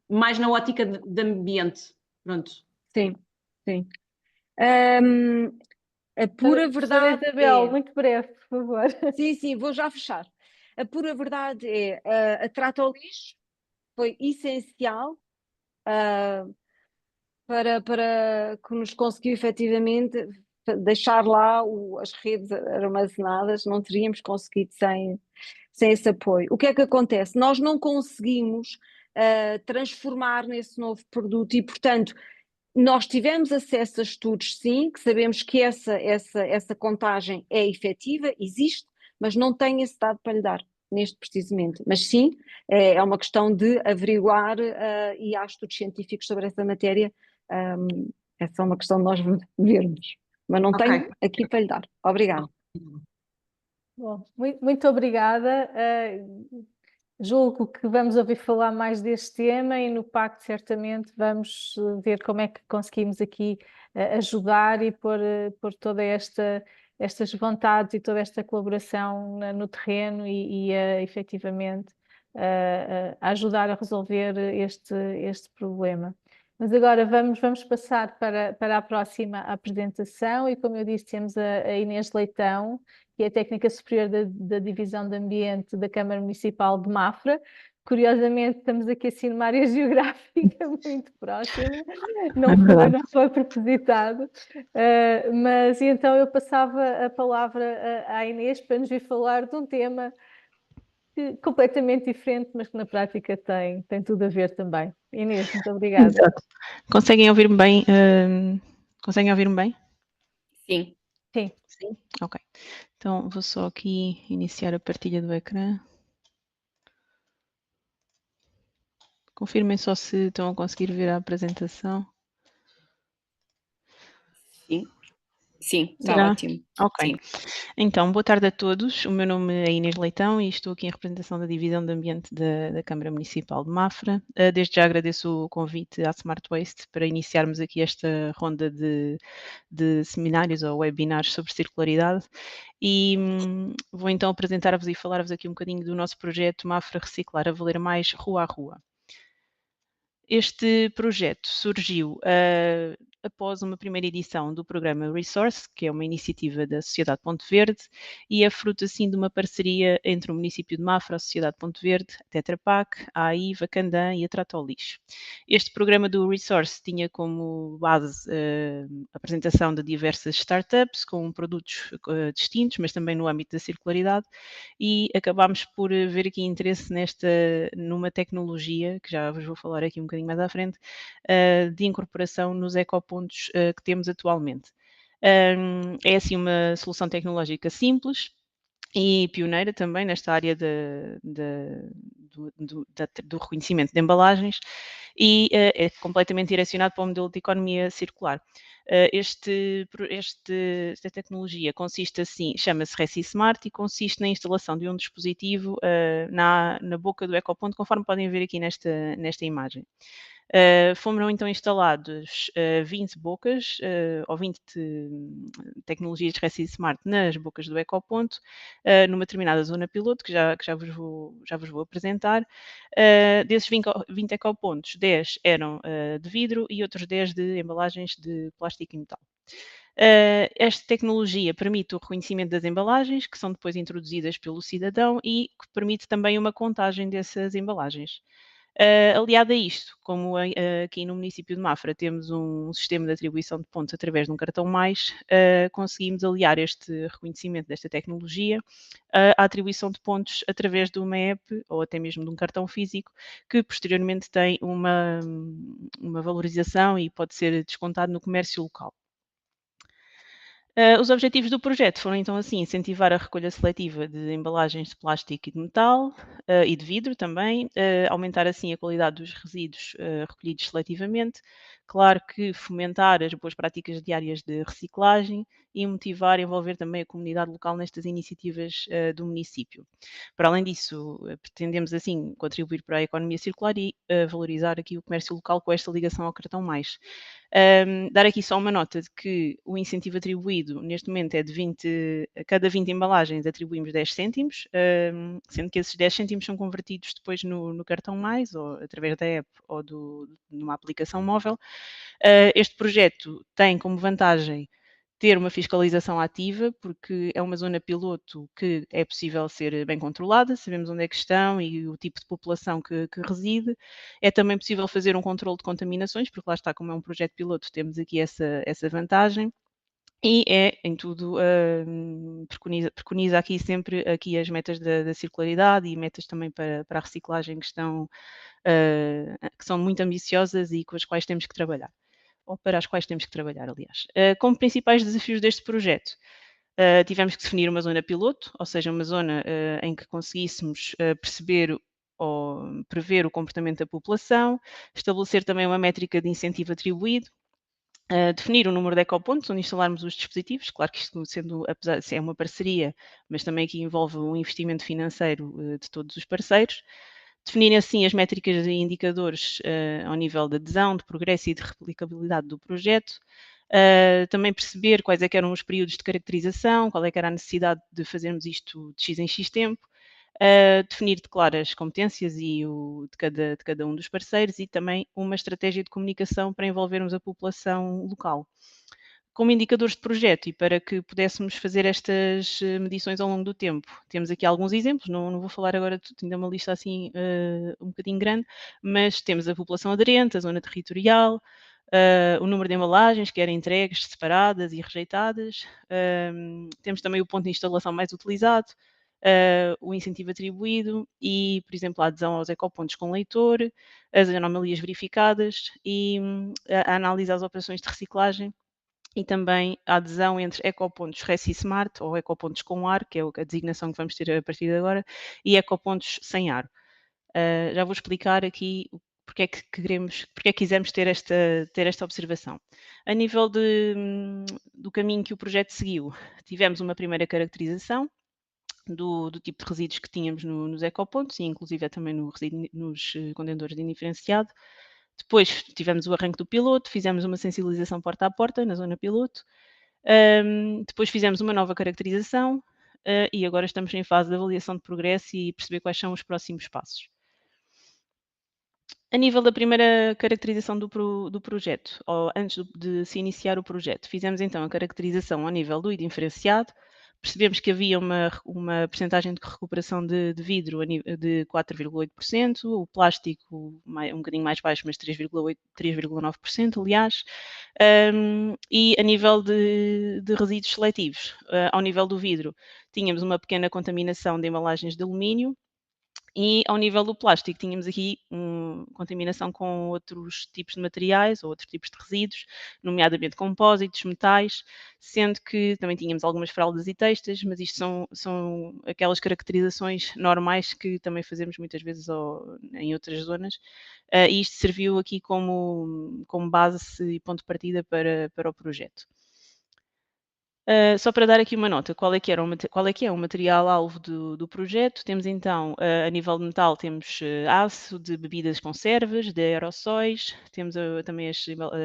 [SPEAKER 7] mais na ótica de ambiente. Pronto.
[SPEAKER 2] Sim. A pura verdade
[SPEAKER 1] Isabel,
[SPEAKER 2] é...
[SPEAKER 1] muito breve, por favor.
[SPEAKER 2] Sim, vou já fechar. A pura verdade é a Trata ao Lixo foi essencial para que nos conseguiu efetivamente deixar lá as redes armazenadas, não teríamos conseguido sem esse apoio. O que é que acontece? Nós não conseguimos transformar nesse novo produto e, portanto, nós tivemos acesso a estudos, sim, que sabemos que essa contagem é efetiva, existe, mas não tem esse dado para lhe dar neste precisamente. Mas sim, é uma questão de averiguar e há estudos científicos sobre essa matéria. É só uma questão de nós vermos. Mas não tenho aqui para lhe dar. Obrigada.
[SPEAKER 1] Bom, muito obrigada. Julgo que vamos ouvir falar mais deste tema e no Pacto certamente vamos ver como é que conseguimos aqui ajudar e pôr toda estas vontades e toda esta colaboração no terreno e efetivamente a ajudar a resolver este problema. Mas agora vamos passar para a próxima apresentação e, como eu disse, temos a Inês Leitão, que é a técnica superior da Divisão de Ambiente da Câmara Municipal de Mafra. Curiosamente, estamos aqui assim numa área geográfica muito próxima, não foi propositado, mas então eu passava a palavra à Inês para nos vir falar de um tema completamente diferente, mas que na prática tem tudo a ver também. Inês, muito obrigada.
[SPEAKER 8] Exato. Conseguem ouvir-me bem? Conseguem ouvir-me bem?
[SPEAKER 7] Sim.
[SPEAKER 8] Ok. Então vou só aqui iniciar a partilha do ecrã. Confirmem só se estão a conseguir ver a apresentação.
[SPEAKER 7] Sim, está ótimo.
[SPEAKER 8] Ok.
[SPEAKER 7] Sim.
[SPEAKER 8] Então, boa tarde a todos. O meu nome é Inês Leitão e estou aqui em representação da Divisão de Ambiente da Câmara Municipal de Mafra. Desde já agradeço o convite à Smart Waste para iniciarmos aqui esta ronda de seminários ou webinars sobre circularidade e vou então apresentar-vos e falar-vos aqui um bocadinho do nosso projeto Mafra Reciclar a Valer Mais Rua a Rua. Este projeto surgiu após uma primeira edição do programa Resource, que é uma iniciativa da Sociedade Ponte Verde, e é fruto assim de uma parceria entre o município de Mafra, a Sociedade Ponte Verde, a Tetra Pak, a AIVA, a Candan e a Trata ao Lixo. Este programa do Resource tinha como base a apresentação de diversas startups com produtos distintos, mas também no âmbito da circularidade, e acabámos por ver aqui interesse numa tecnologia, que já vos vou falar aqui um bocadinho mais à frente, de incorporação nos ecopontos que temos atualmente. É assim uma solução tecnológica simples e pioneira também nesta área do reconhecimento de embalagens e é completamente direcionado para o modelo de economia circular. Esta tecnologia consiste assim, chama-se ReciSmart e consiste na instalação de um dispositivo na boca do ecoponto, conforme podem ver aqui nesta imagem. Foram então instalados 20 bocas ou 20 tecnologias de ReciSmart nas bocas do ecoponto, numa determinada zona piloto, que já vos vou apresentar. Desses 20 ecopontos, 10 eram de vidro e outros 10 de embalagens de plástico e metal. Esta tecnologia permite o reconhecimento das embalagens, que são depois introduzidas pelo cidadão e que permite também uma contagem dessas embalagens. Aliado a isto, como aqui no município de Mafra temos um sistema de atribuição de pontos através de um cartão mais, conseguimos aliar este reconhecimento desta tecnologia à atribuição de pontos através de uma app ou até mesmo de um cartão físico que posteriormente tem uma valorização e pode ser descontado no comércio local. Os objetivos do projeto foram então assim incentivar a recolha seletiva de embalagens de plástico e de metal e de vidro também, aumentar assim a qualidade dos resíduos recolhidos seletivamente, claro que fomentar as boas práticas diárias de reciclagem e motivar e envolver também a comunidade local nestas iniciativas do município. Para além disso, pretendemos assim contribuir para a economia circular e valorizar aqui o comércio local com esta ligação ao cartão mais. Dar aqui só uma nota de que o incentivo atribuído neste momento é de 20, a cada 20 embalagens atribuímos 10 cêntimos, sendo que esses 10 cêntimos são convertidos depois no cartão mais, ou através da app ou numa aplicação móvel. Este projeto tem como vantagem ter uma fiscalização ativa, porque é uma zona piloto que é possível ser bem controlada, sabemos onde é que estão e o tipo de população que reside. É também possível fazer um controle de contaminações, porque lá está, como é um projeto piloto, temos aqui essa vantagem. E é em tudo, preconiza aqui sempre aqui as metas da circularidade e metas também para a reciclagem que são muito ambiciosas e com as quais temos que trabalhar, ou para as quais temos que trabalhar, aliás. Como principais desafios deste projeto, tivemos que definir uma zona piloto, ou seja, uma zona em que conseguíssemos perceber ou prever o comportamento da população, estabelecer também uma métrica de incentivo atribuído, definir o número de ecopontos onde instalarmos os dispositivos, claro que isto sendo, apesar de ser uma parceria, mas também aqui envolve um investimento financeiro de todos os parceiros, definir assim as métricas e indicadores ao nível de adesão, de progresso e de replicabilidade do projeto, também perceber quais é que eram os períodos de caracterização, qual é que era a necessidade de fazermos isto de X em X tempo, definir de claras competências de cada um dos parceiros e também uma estratégia de comunicação para envolvermos a população local. Como indicadores de projeto e para que pudéssemos fazer estas medições ao longo do tempo, temos aqui alguns exemplos, não vou falar agora de tudo, ainda é uma lista assim um bocadinho grande, mas temos a população aderente, a zona territorial, o número de embalagens que eram entregues separadas e rejeitadas, temos também o ponto de instalação mais utilizado, o incentivo atribuído e, por exemplo, a adesão aos ecopontos com leitor, as anomalias verificadas e a análise às operações de reciclagem e também a adesão entre ecopontos ResiSmart ou ecopontos com ar, que é a designação que vamos ter a partir de agora, e ecopontos sem ar. Já vou explicar aqui porque é que quisemos ter esta observação. A nível do caminho que o projeto seguiu, tivemos uma primeira caracterização do tipo de resíduos que tínhamos nos ecopontos e inclusive também nos contentores de indiferenciado. Depois tivemos o arranque do piloto, fizemos uma sensibilização porta a porta na zona piloto, depois fizemos uma nova caracterização e agora estamos em fase de avaliação de progresso e perceber quais são os próximos passos. A nível da primeira caracterização do projeto, ou antes de se iniciar o projeto, fizemos então a caracterização ao nível do indiferenciado, percebemos que havia uma percentagem de recuperação de vidro de 4,8%, o plástico um bocadinho mais baixo, mas 3,9%, aliás, e a nível de resíduos seletivos, ao nível do vidro, tínhamos uma pequena contaminação de embalagens de alumínio, e ao nível do plástico, tínhamos aqui contaminação com outros tipos de materiais ou outros tipos de resíduos, nomeadamente compósitos, metais, sendo que também tínhamos algumas fraldas e textas, mas isto são aquelas caracterizações normais que também fazemos muitas vezes em outras zonas, e isto serviu aqui como base e ponto de partida para o projeto. Só para dar aqui uma nota, qual é que é o material-alvo do projeto? Temos então, a nível de metal, temos aço de bebidas conservas, de aerossóis, temos também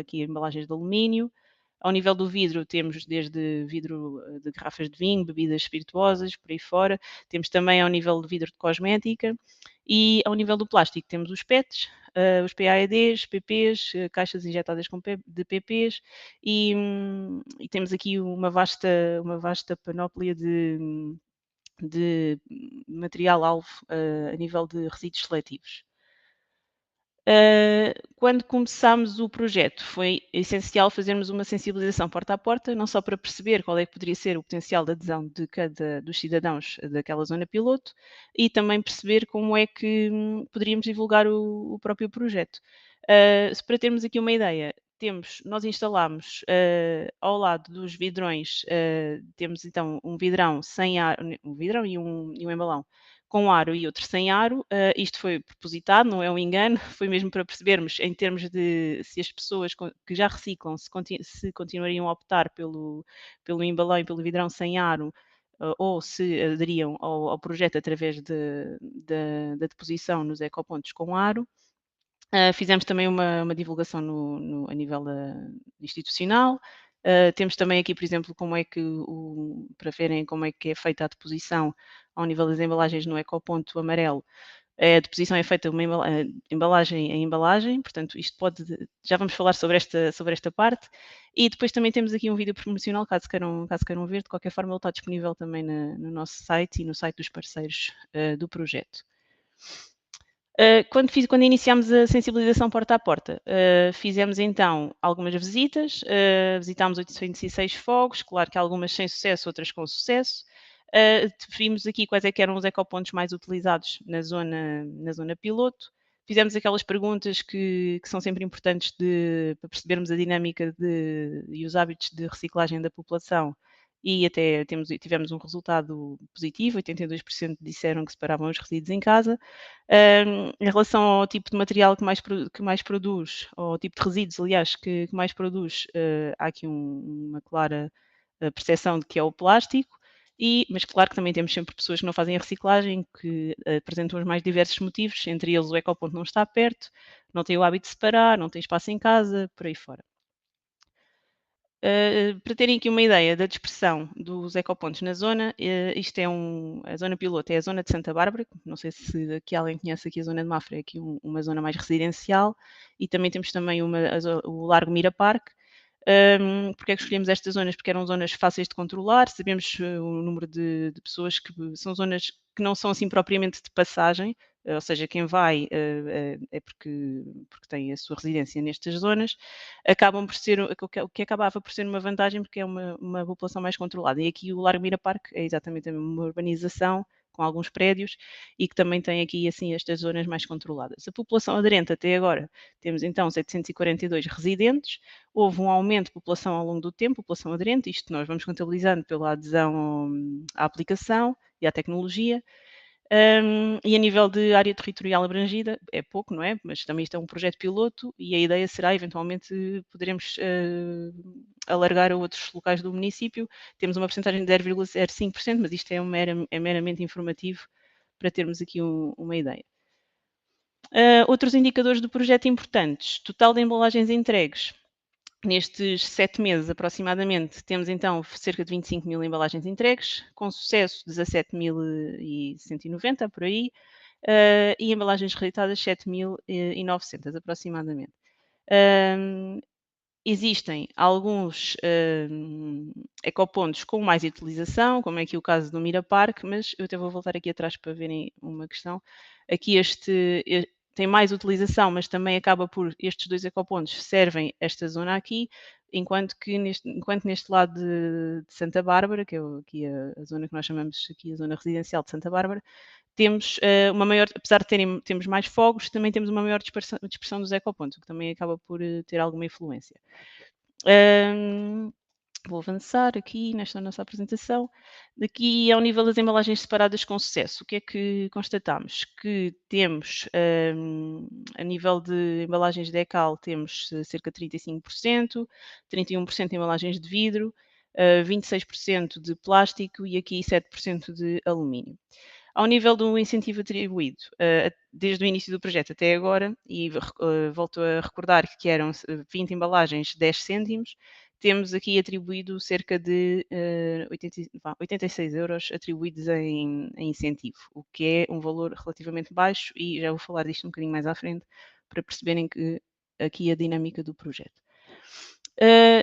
[SPEAKER 8] aqui embalagens de alumínio. Ao nível do vidro, temos desde vidro de garrafas de vinho, bebidas espirituosas, por aí fora. Temos também ao nível de vidro de cosmética. E ao nível do plástico, temos os PETs, os PAEDs, PPs, caixas injetadas de PPs e temos aqui uma vasta panóplia de material-alvo a nível de resíduos seletivos. Quando começámos o projeto, foi essencial fazermos uma sensibilização porta a porta, não só para perceber qual é que poderia ser o potencial de adesão de dos cidadãos daquela zona piloto, e também perceber como é que poderíamos divulgar o próprio projeto. Para termos aqui uma ideia, nós instalamos ao lado dos vidrões, temos então um vidrão sem aro, um vidrão e um embalão com aro e outro sem aro. Isto foi propositado, não é um engano, foi mesmo para percebermos em termos de se as pessoas que já reciclam, se continuariam a optar pelo embalão e pelo vidrão sem aro, ou se aderiam ao projeto através da deposição nos ecopontos com aro. Fizemos também uma divulgação a nível institucional. Temos também aqui, por exemplo, como é que para verem como é que é feita a deposição ao nível das embalagens no ecoponto amarelo. A deposição é feita uma embalagem em embalagem, portanto, já vamos falar sobre esta parte. E depois também temos aqui um vídeo promocional, caso queiram ver. De qualquer forma, ele está disponível também no nosso site e no site dos parceiros do projeto. Quando iniciámos a sensibilização porta a porta, fizemos então algumas visitas, visitámos 806 fogos, claro que algumas sem sucesso, outras com sucesso. Definimos aqui quais é que eram os ecopontos mais utilizados na zona piloto. Fizemos aquelas perguntas que são sempre importantes para percebermos a dinâmica e os hábitos de reciclagem da população, e até tivemos um resultado positivo. 82% disseram que separavam os resíduos em casa. Em relação ao tipo de material que mais produz, ou ao tipo de resíduos, aliás, que mais produz, há aqui uma clara percepção de que é o plástico. Mas claro que também temos sempre pessoas que não fazem a reciclagem, que apresentam os mais diversos motivos, entre eles o ecoponto não está perto, não tem o hábito de separar, não tem espaço em casa, por aí fora. Para terem aqui uma ideia da dispersão dos ecopontos na zona, a zona piloto é a zona de Santa Bárbara. Não sei se aqui alguém conhece aqui a zona de Mafra, é aqui uma zona mais residencial, e também temos também o Largo Mira Parque. Porque é que escolhemos estas zonas? Porque eram zonas fáceis de controlar, sabemos o número de pessoas, que são zonas que não são assim propriamente de passagem, ou seja, quem vai é porque tem a sua residência nestas zonas. Acabam por ser, o que acabava por ser uma vantagem, porque é uma população mais controlada. E aqui o Largo Mira Parque é exatamente uma urbanização com alguns prédios, e que também tem aqui assim estas zonas mais controladas. A população aderente até agora, temos então 742 residentes. Houve um aumento de população ao longo do tempo, população aderente, isto nós vamos contabilizando pela adesão à aplicação e à tecnologia. E a nível de área territorial abrangida, é pouco, não é? Mas também isto é um projeto piloto, e a ideia será eventualmente poderemos alargar a outros locais do município. Temos uma porcentagem de 0,05%, mas isto é meramente informativo para termos aqui uma ideia. Outros indicadores do projeto importantes: total de embalagens entregues. Nestes 7 meses, aproximadamente, temos então cerca de 25 mil embalagens entregues, com sucesso 17.190, por aí, e embalagens rejeitadas 7.900, aproximadamente. Existem alguns ecopontos com mais utilização, como é aqui o caso do Mira Parque, mas eu até vou voltar aqui atrás para verem uma questão. Aqui tem mais utilização, mas também acaba por estes dois ecopontos servem esta zona aqui, enquanto neste lado de Santa Bárbara, que é aqui a zona que nós chamamos aqui a zona residencial de Santa Bárbara, temos uma maior, apesar de temos mais fogos, também temos uma maior dispersão dos ecopontos, o que também acaba por ter alguma influência. Vou avançar aqui nesta nossa apresentação. Daqui ao nível das embalagens separadas com sucesso, o que é que constatamos? Que temos, a nível de embalagens de ECAL, temos cerca de 35%, 31% de embalagens de vidro, 26% de plástico e aqui 7% de alumínio. Ao nível do incentivo atribuído, desde o início do projeto até agora, e volto a recordar que eram 20 embalagens, 10 cêntimos, temos aqui atribuído cerca de 86 euros atribuídos em incentivo, o que é um valor relativamente baixo, e já vou falar disto um bocadinho mais à frente, para perceberem que aqui a dinâmica do projeto.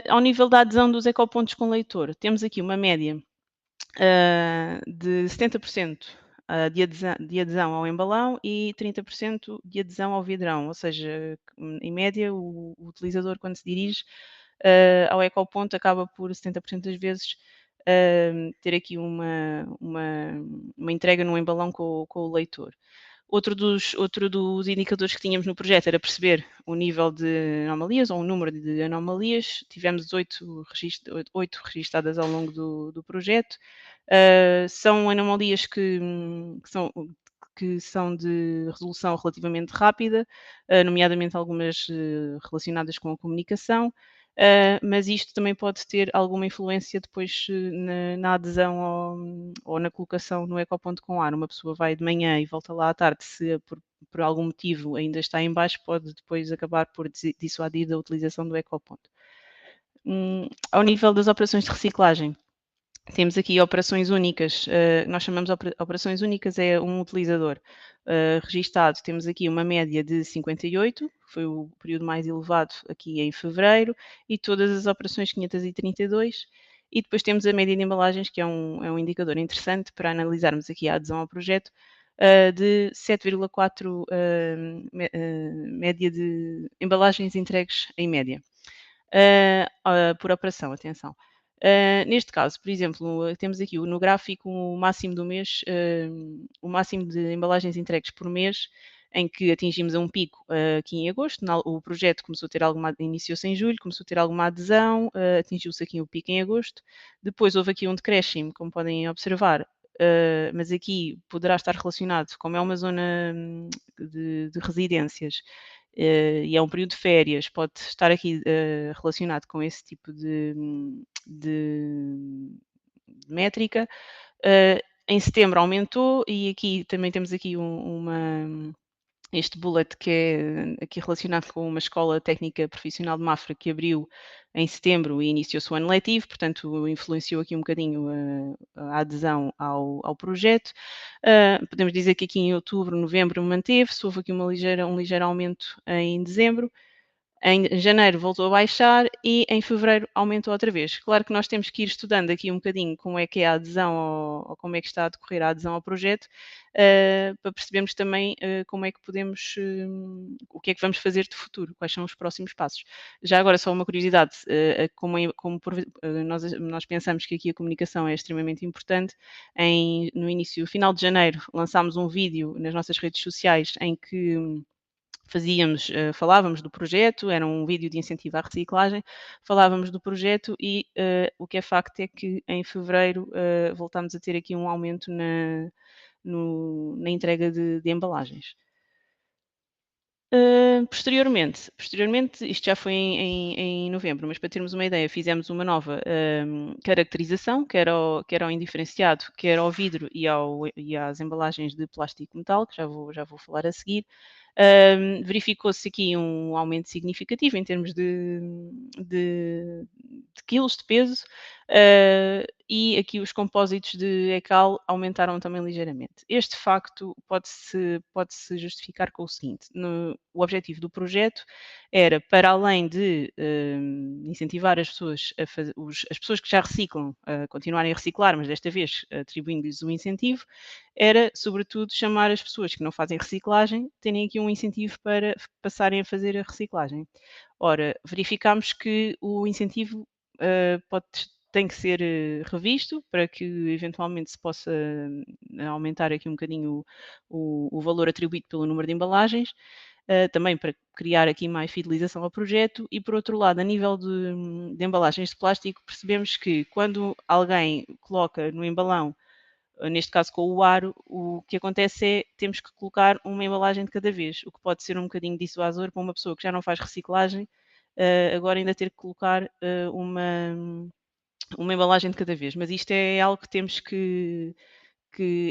[SPEAKER 8] Ao nível da adesão dos ecopontos com leitor, temos aqui uma média de 70% de adesão ao embalão e 30% de adesão ao vidrão, ou seja, em média o utilizador, quando se dirige ao ecoponto, acaba por 70% das vezes ter aqui uma entrega no embalão com o leitor. Outro dos indicadores que tínhamos no projeto era perceber o nível de anomalias ou o número de anomalias. Tivemos 8 registadas ao longo do projeto. São anomalias que são de resolução relativamente rápida, nomeadamente algumas relacionadas com a comunicação. Mas isto também pode ter alguma influência depois na adesão ou na colocação no ecoponto com ar. Uma pessoa vai de manhã e volta lá à tarde, se por algum motivo ainda está em baixo, pode depois acabar por dissuadir da utilização do ecoponto. Ao nível das operações de reciclagem, temos aqui operações únicas, nós chamamos operações únicas, é um utilizador registado. Temos aqui uma média de 58, que foi o período mais elevado aqui em fevereiro, e todas as operações 532. E depois temos a média de embalagens, que é um indicador interessante para analisarmos aqui a adesão ao projeto, de 7,4 média de embalagens entregues em média, por operação, atenção. Neste caso, por exemplo, temos aqui no gráfico o máximo do mês, o máximo de embalagens entregues por mês, em que atingimos um pico aqui em agosto. O projeto iniciou-se em julho, começou a ter alguma adesão, atingiu-se aqui o pico em agosto. Depois houve aqui um decréscimo, como podem observar, mas aqui poderá estar relacionado, como é uma zona de residências, e é um período de férias, pode estar aqui relacionado com esse tipo de métrica. Em setembro aumentou, e aqui também temos aqui este bullet que é aqui relacionado com uma escola técnica profissional de Mafra que abriu em setembro e iniciou-se o ano letivo, portanto influenciou aqui um bocadinho a adesão ao projeto. Podemos dizer que aqui em outubro, novembro manteve-se, houve aqui um ligeiro aumento em dezembro. Em janeiro voltou a baixar e em fevereiro aumentou outra vez. Claro que nós temos que ir estudando aqui um bocadinho como é que é a adesão ou como é que está a decorrer a adesão ao projeto, para percebermos também como é que podemos, o que é que vamos fazer de futuro, quais são os próximos passos. Já agora, só uma curiosidade, nós pensamos que aqui a comunicação é extremamente importante. No final de janeiro lançámos um vídeo nas nossas redes sociais em que falávamos do projeto, era um vídeo de incentivo à reciclagem, falávamos do projeto e o que é facto é que em fevereiro voltámos a ter aqui um aumento na entrega de embalagens. Posteriormente, isto já foi em novembro, mas para termos uma ideia, fizemos uma nova caracterização, quer ao indiferenciado, quer ao vidro e às embalagens de plástico metal, que já vou falar a seguir. Verificou-se aqui um aumento significativo em termos de quilos de peso, e aqui os compósitos de ECAL aumentaram também ligeiramente. Este facto pode-se justificar com o seguinte: o objetivo do projeto era, para além de incentivar as pessoas as pessoas que já reciclam a continuarem a reciclar, mas desta vez atribuindo-lhes um incentivo, era sobretudo chamar as pessoas que não fazem reciclagem, terem aqui um incentivo para passarem a fazer a reciclagem. Ora, verificámos que o incentivo tem que ser revisto para que eventualmente se possa aumentar aqui um bocadinho o valor atribuído pelo número de embalagens, também para criar aqui mais fidelização ao projeto. E por outro lado, a nível de embalagens de plástico, percebemos que quando alguém coloca no embalão, neste caso com o aro, o que acontece é que temos que colocar uma embalagem de cada vez, o que pode ser um bocadinho dissuasor para uma pessoa que já não faz reciclagem, agora ainda ter que colocar uma embalagem de cada vez. Mas isto é algo que temos que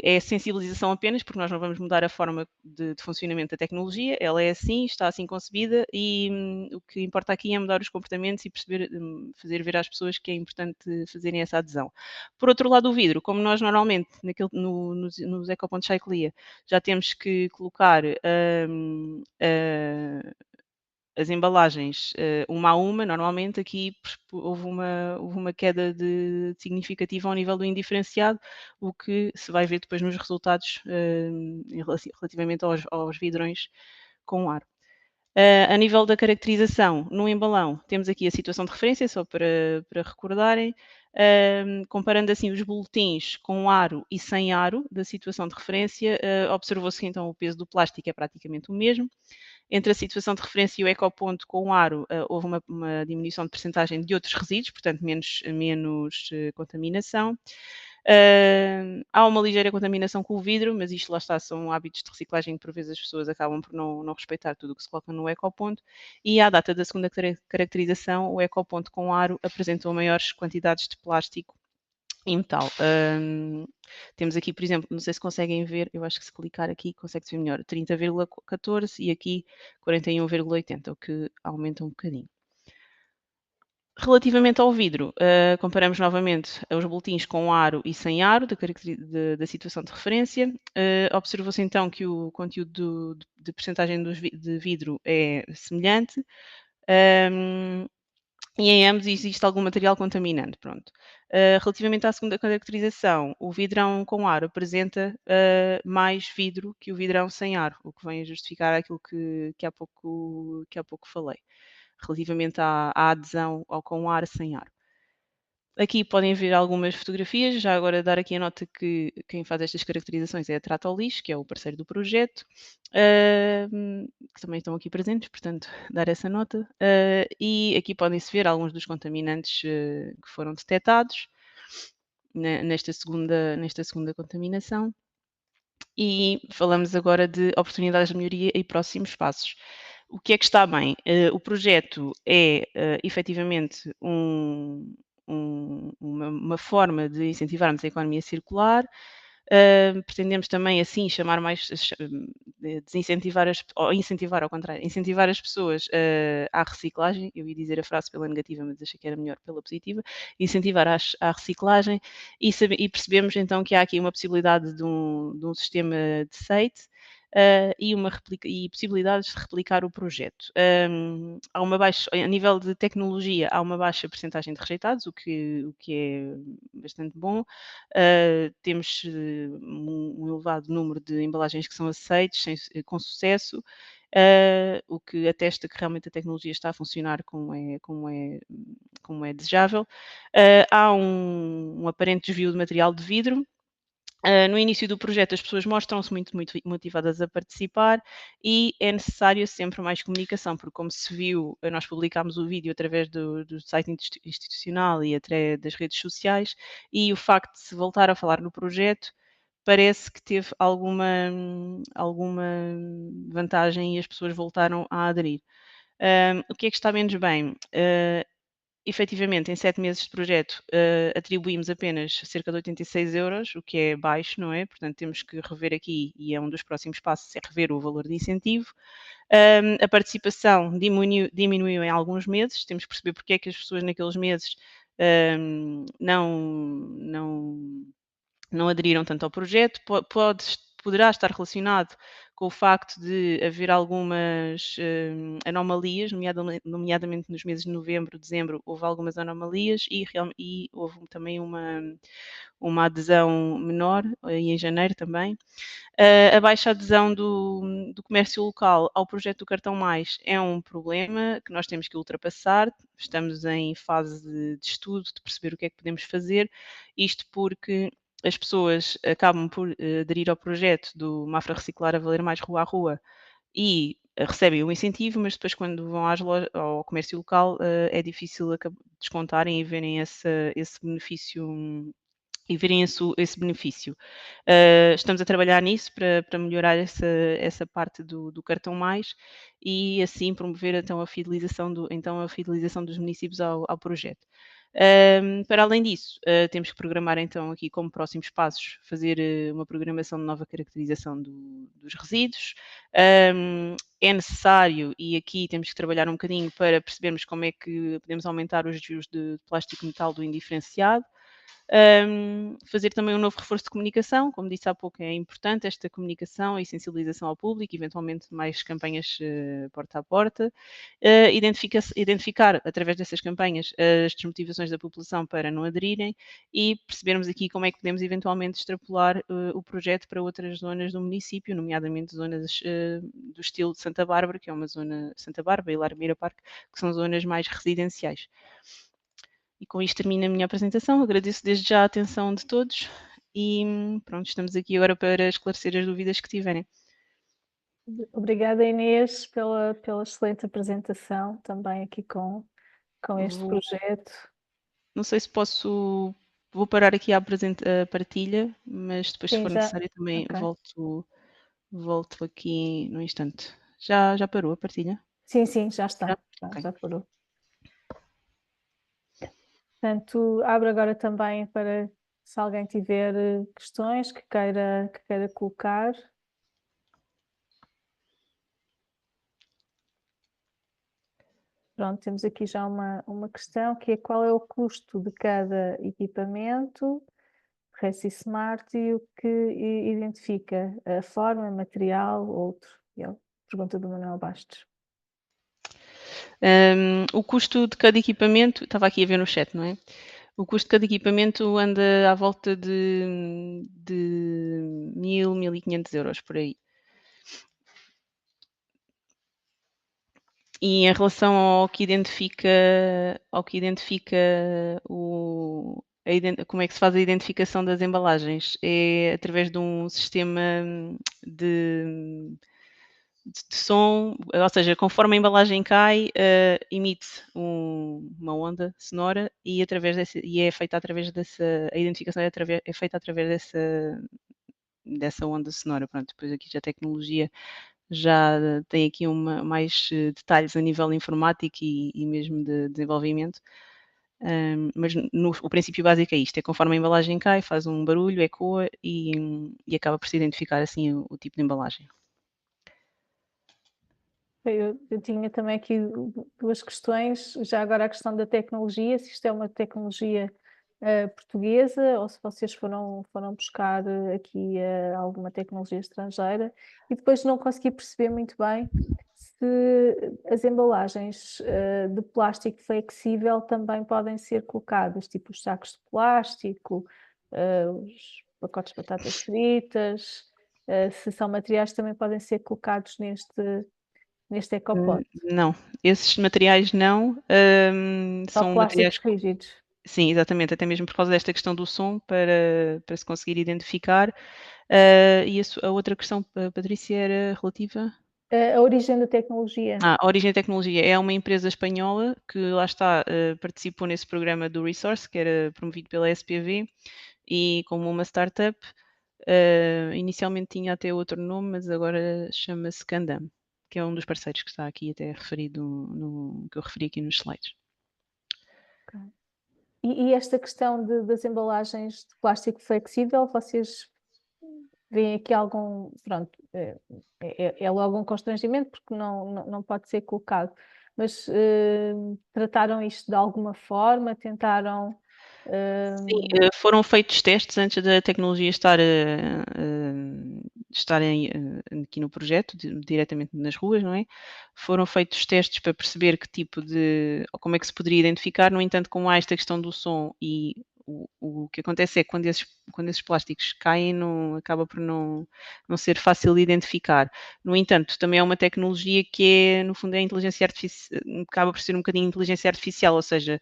[SPEAKER 8] é sensibilização apenas, porque nós não vamos mudar a forma de funcionamento da tecnologia, ela é assim, está assim concebida, e o que importa aqui é mudar os comportamentos e perceber, fazer ver às pessoas que é importante fazerem essa adesão. Por outro lado, o vidro, como nós normalmente nos ecopontos Cyclia já temos que colocar as embalagens uma a uma, normalmente aqui houve uma queda significativa ao nível do indiferenciado, o que se vai ver depois nos resultados relativamente aos vidrões com ar. A nível da caracterização, no embalão, temos aqui a situação de referência, só para recordarem. Comparando assim os boletins com aro e sem aro da situação de referência, observou-se que então o peso do plástico é praticamente o mesmo. Entre a situação de referência e o ecoponto com o aro, houve uma diminuição de percentagem de outros resíduos, portanto menos contaminação. Há uma ligeira contaminação com o vidro, mas isto lá está, são hábitos de reciclagem que por vezes as pessoas acabam por não respeitar tudo o que se coloca no ecoponto. E à data da segunda caracterização, o ecoponto com aro apresentou maiores quantidades de plástico e metal. Temos aqui, por exemplo, não sei se conseguem ver, eu acho que se clicar aqui consegue-se ver melhor, 30,14 e aqui 41,80, o que aumenta um bocadinho. Relativamente ao vidro, comparamos novamente os boletins com aro e sem aro, da situação de referência. Observou-se então que o conteúdo de percentagem de vidro é semelhante. E em ambos existe algum material contaminante. Pronto. Relativamente à segunda caracterização, o vidrão com aro apresenta mais vidro que o vidrão sem aro, o que vem a justificar aquilo que há pouco falei, relativamente à adesão ao com aro sem aro. Aqui podem ver algumas fotografias, já agora dar aqui a nota que quem faz estas caracterizações é a Trata ao Lixo, que é o parceiro do projeto, que também estão aqui presentes, portanto, dar essa nota. E aqui podem-se ver alguns dos contaminantes que foram detectados nesta segunda contaminação. E falamos agora de oportunidades de melhoria e próximos passos. O que é que está bem? O projeto é efetivamente uma forma de incentivarmos a economia circular. Pretendemos também assim chamar mais, desincentivar incentivar ao contrário, incentivar as pessoas à reciclagem. Eu ia dizer a frase pela negativa, mas achei que era melhor pela positiva. Incentivar à reciclagem e percebemos então que há aqui uma possibilidade de um sistema de SEIT. E possibilidades de replicar o projeto. Há uma baixa, a nível de tecnologia, há uma baixa percentagem de rejeitados, o que é bastante bom. Temos um elevado número de embalagens que são aceites com sucesso, o que atesta que realmente a tecnologia está a funcionar como é desejável. Há um aparente desvio de material de vidro. No início do projeto as pessoas mostram-se muito motivadas a participar e é necessário sempre mais comunicação, porque como se viu, nós publicámos o vídeo através do site institucional e até das redes sociais, e o facto de se voltar a falar no projeto parece que teve alguma vantagem e as pessoas voltaram a aderir. O que é que está menos bem? Efetivamente, em 7 meses de projeto, atribuímos apenas cerca de 86 euros, o que é baixo, não é? Portanto, temos que rever aqui, e é um dos próximos passos, é rever o valor de incentivo. A participação diminuiu em alguns meses, temos que perceber porque é que as pessoas naqueles meses não aderiram tanto ao projeto. Poderá estar relacionado com o facto de haver algumas anomalias, nomeadamente nos meses de novembro, dezembro, houve algumas anomalias e houve também uma adesão menor, e em janeiro também. A baixa adesão do comércio local ao projeto do Cartão Mais é um problema que nós temos que ultrapassar. Estamos em fase de estudo, de perceber o que é que podemos fazer, isto porque as pessoas acabam por aderir ao projeto do Mafra Reciclar a Valer Mais Rua a Rua e recebem o incentivo, mas depois quando vão ao comércio local é difícil descontarem e verem esse benefício e verem esse benefício. Estamos a trabalhar nisso para melhorar essa parte do Cartão Mais e assim promover então a fidelização dos municípios ao projeto. Para além disso, temos que programar então aqui como próximos passos, fazer uma programação de nova caracterização dos resíduos. É necessário, e aqui temos que trabalhar um bocadinho para percebermos como é que podemos aumentar os desvios de plástico e metal do indiferenciado. Fazer também um novo reforço de comunicação, como disse há pouco, é importante esta comunicação e sensibilização ao público, eventualmente mais campanhas porta a porta, identificar através dessas campanhas as desmotivações da população para não aderirem e percebermos aqui como é que podemos eventualmente extrapolar o projeto para outras zonas do município, nomeadamente zonas do estilo de Santa Bárbara, que é uma zona, Santa Bárbara e Larmeira Parque, que são zonas mais residenciais. E com isto termino a minha apresentação. Agradeço desde já a atenção de todos e pronto, estamos aqui agora para esclarecer as dúvidas que tiverem.
[SPEAKER 1] Obrigada, Inês, pela excelente apresentação também aqui com este projeto.
[SPEAKER 8] Não sei se vou parar aqui a partilha, mas depois se
[SPEAKER 1] Sim,
[SPEAKER 8] for
[SPEAKER 1] já.
[SPEAKER 8] necessário também
[SPEAKER 1] Ok.
[SPEAKER 8] volto aqui no instante. Já parou a partilha?
[SPEAKER 1] Sim, já está.
[SPEAKER 8] Já? Ok.
[SPEAKER 1] Já parou. Portanto, abro agora também para se alguém tiver questões que queira colocar. Pronto, temos aqui já uma questão que é: qual é o custo de cada equipamento Reci Smart e o que identifica a forma, material, outro? Pergunta do Manuel Bastos.
[SPEAKER 8] O custo de cada equipamento, estava aqui a ver no chat, não é? O custo de cada equipamento anda à volta de 1.000, 1.500 euros por aí. E em relação ao que identifica como é que se faz a identificação das embalagens, é através de um sistema de som, ou seja, conforme a embalagem cai, emite uma onda sonora e é feita através dessa, a identificação é feita através dessa onda sonora. Pronto, depois aqui já a tecnologia já tem aqui mais detalhes a nível informático e mesmo de desenvolvimento. Mas o princípio básico é isto: é conforme a embalagem cai, faz um barulho, ecoa e acaba por se identificar assim o tipo de embalagem.
[SPEAKER 1] Eu tinha também aqui duas questões. Já agora a questão da tecnologia, se isto é uma tecnologia portuguesa ou se vocês foram buscar aqui alguma tecnologia estrangeira. E depois não consegui perceber muito bem se as embalagens de plástico flexível também podem ser colocadas, tipo os sacos de plástico, os pacotes de batatas fritas, se são materiais que também podem ser colocados neste EcoPot.
[SPEAKER 8] Não, esses materiais não,
[SPEAKER 1] Só
[SPEAKER 8] são
[SPEAKER 1] plásticos
[SPEAKER 8] materiais.
[SPEAKER 1] rígidos.
[SPEAKER 8] Sim, exatamente, até mesmo por causa desta questão do som, para se conseguir identificar. E a outra questão, Patrícia, era relativa?
[SPEAKER 1] A origem da tecnologia.
[SPEAKER 8] A Origem da Tecnologia é uma empresa espanhola que lá está, participou nesse programa do Resource, que era promovido pela SPV, e como uma startup, inicialmente tinha até outro nome, mas agora chama-se Candam, que é um dos parceiros que está aqui até referido que eu referi aqui nos slides.
[SPEAKER 1] Okay. E esta questão das embalagens de plástico flexível, vocês veem aqui algum, pronto, é logo um constrangimento porque não pode ser colocado, mas trataram isto de alguma forma, tentaram...
[SPEAKER 8] Sim, foram feitos testes antes da tecnologia estar aqui no projeto, diretamente nas ruas, não é? Foram feitos testes para perceber que tipo ou como é que se poderia identificar. No entanto, como há esta questão do som e o que acontece é que quando esses plásticos caem, acaba por não ser fácil de identificar. No entanto, também é uma tecnologia que é, no fundo, é inteligência artificial, acaba por ser um bocadinho inteligência artificial, ou seja,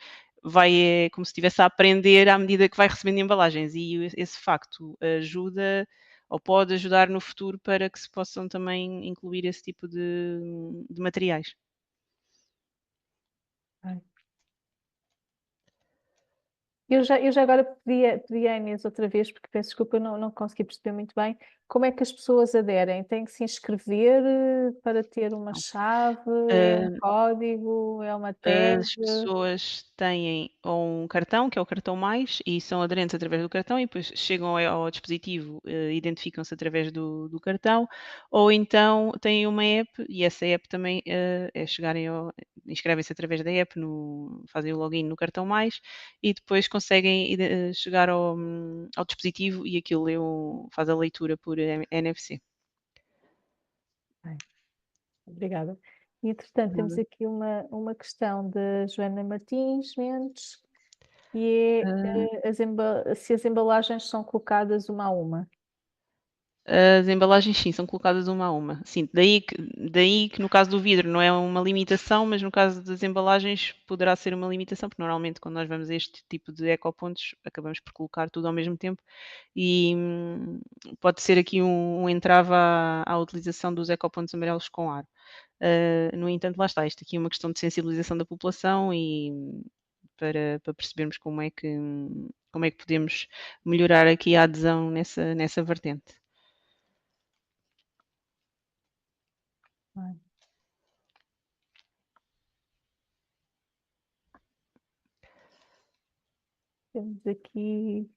[SPEAKER 8] é como se estivesse a aprender à medida que vai recebendo embalagens, e esse facto ajuda ou pode ajudar no futuro para que se possam também incluir esse tipo de materiais.
[SPEAKER 1] Eu já agora pedi à Inês outra vez, porque peço desculpa, eu não consegui perceber muito bem. Como é que as pessoas aderem? Têm que se inscrever para ter uma chave? É um código? É uma tag?
[SPEAKER 8] As pessoas têm um cartão, que é o cartão mais, e são aderentes através do cartão, e depois chegam ao dispositivo, identificam-se através do cartão, ou então têm uma app, e essa app também inscrevem-se através da app, fazem o login no cartão mais, e depois conseguem chegar ao dispositivo e aquilo faz a leitura por NFC.
[SPEAKER 1] Obrigada. E, entretanto, temos aqui uma questão da Joana Martins Mendes, e é se as embalagens são colocadas uma a uma.
[SPEAKER 8] As embalagens, sim, são colocadas uma a uma. Sim, daí que no caso do vidro não é uma limitação, mas no caso das embalagens poderá ser uma limitação, porque normalmente quando nós vamos a este tipo de ecopontos acabamos por colocar tudo ao mesmo tempo e pode ser aqui um entrave à utilização dos ecopontos amarelos com aro. No entanto, lá está, isto aqui é uma questão de sensibilização da população e para percebermos como é que podemos melhorar aqui a adesão nessa vertente.
[SPEAKER 1] Bem. Temos aqui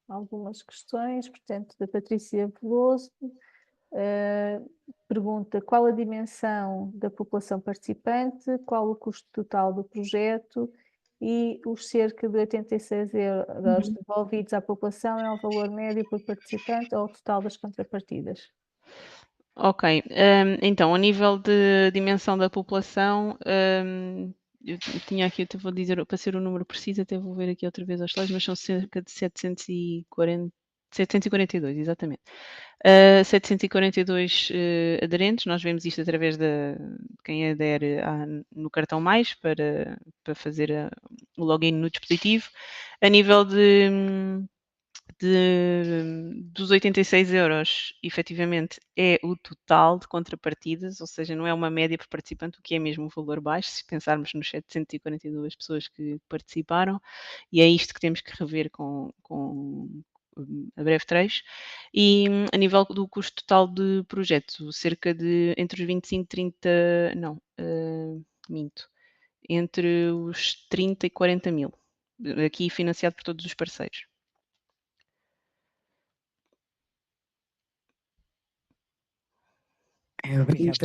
[SPEAKER 1] algumas questões, portanto, da Patrícia Veloso. Pergunta qual a dimensão da população participante, qual o custo total do projeto e os cerca de 86 euros devolvidos à população é o valor médio por participante ou o total das contrapartidas?
[SPEAKER 8] Ok, então, a nível de dimensão da população, eu tinha aqui, eu vou dizer, para ser o número preciso, até vou ver aqui outra vez as slides, mas são cerca de 742, exatamente. 742 aderentes, nós vemos isto através de quem adere no cartão mais para fazer o login no dispositivo. A nível dos 86 euros, efetivamente, é o total de contrapartidas, ou seja, não é uma média por participante, o que é mesmo um valor baixo, se pensarmos nos 742 pessoas que participaram, e é isto que temos que rever com a breve trecho. E a nível do custo total de projeto, cerca de entre os 25 e 30, não, minto, entre os 30 e 40 mil, aqui financiado por todos os parceiros.
[SPEAKER 9] Obrigada.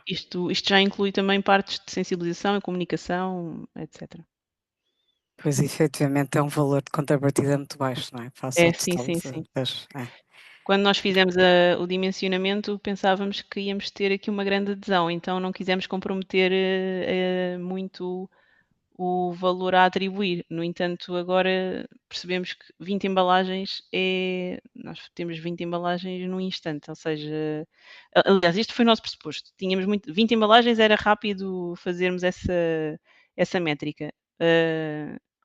[SPEAKER 8] Isto já inclui também partes de sensibilização e comunicação, etc.
[SPEAKER 9] Pois, efetivamente, é um valor de contrapartida muito baixo, não é? Face ao
[SPEAKER 8] Sim,
[SPEAKER 9] total
[SPEAKER 8] sim.
[SPEAKER 9] é.
[SPEAKER 8] Quando nós fizemos o dimensionamento, pensávamos que íamos ter aqui uma grande adesão, então não quisemos comprometer muito o valor a atribuir. No entanto, agora percebemos que 20 embalagens nós temos 20 embalagens num instante, ou seja, aliás, isto foi o nosso pressuposto. Tínhamos 20 embalagens, era rápido fazermos essa métrica,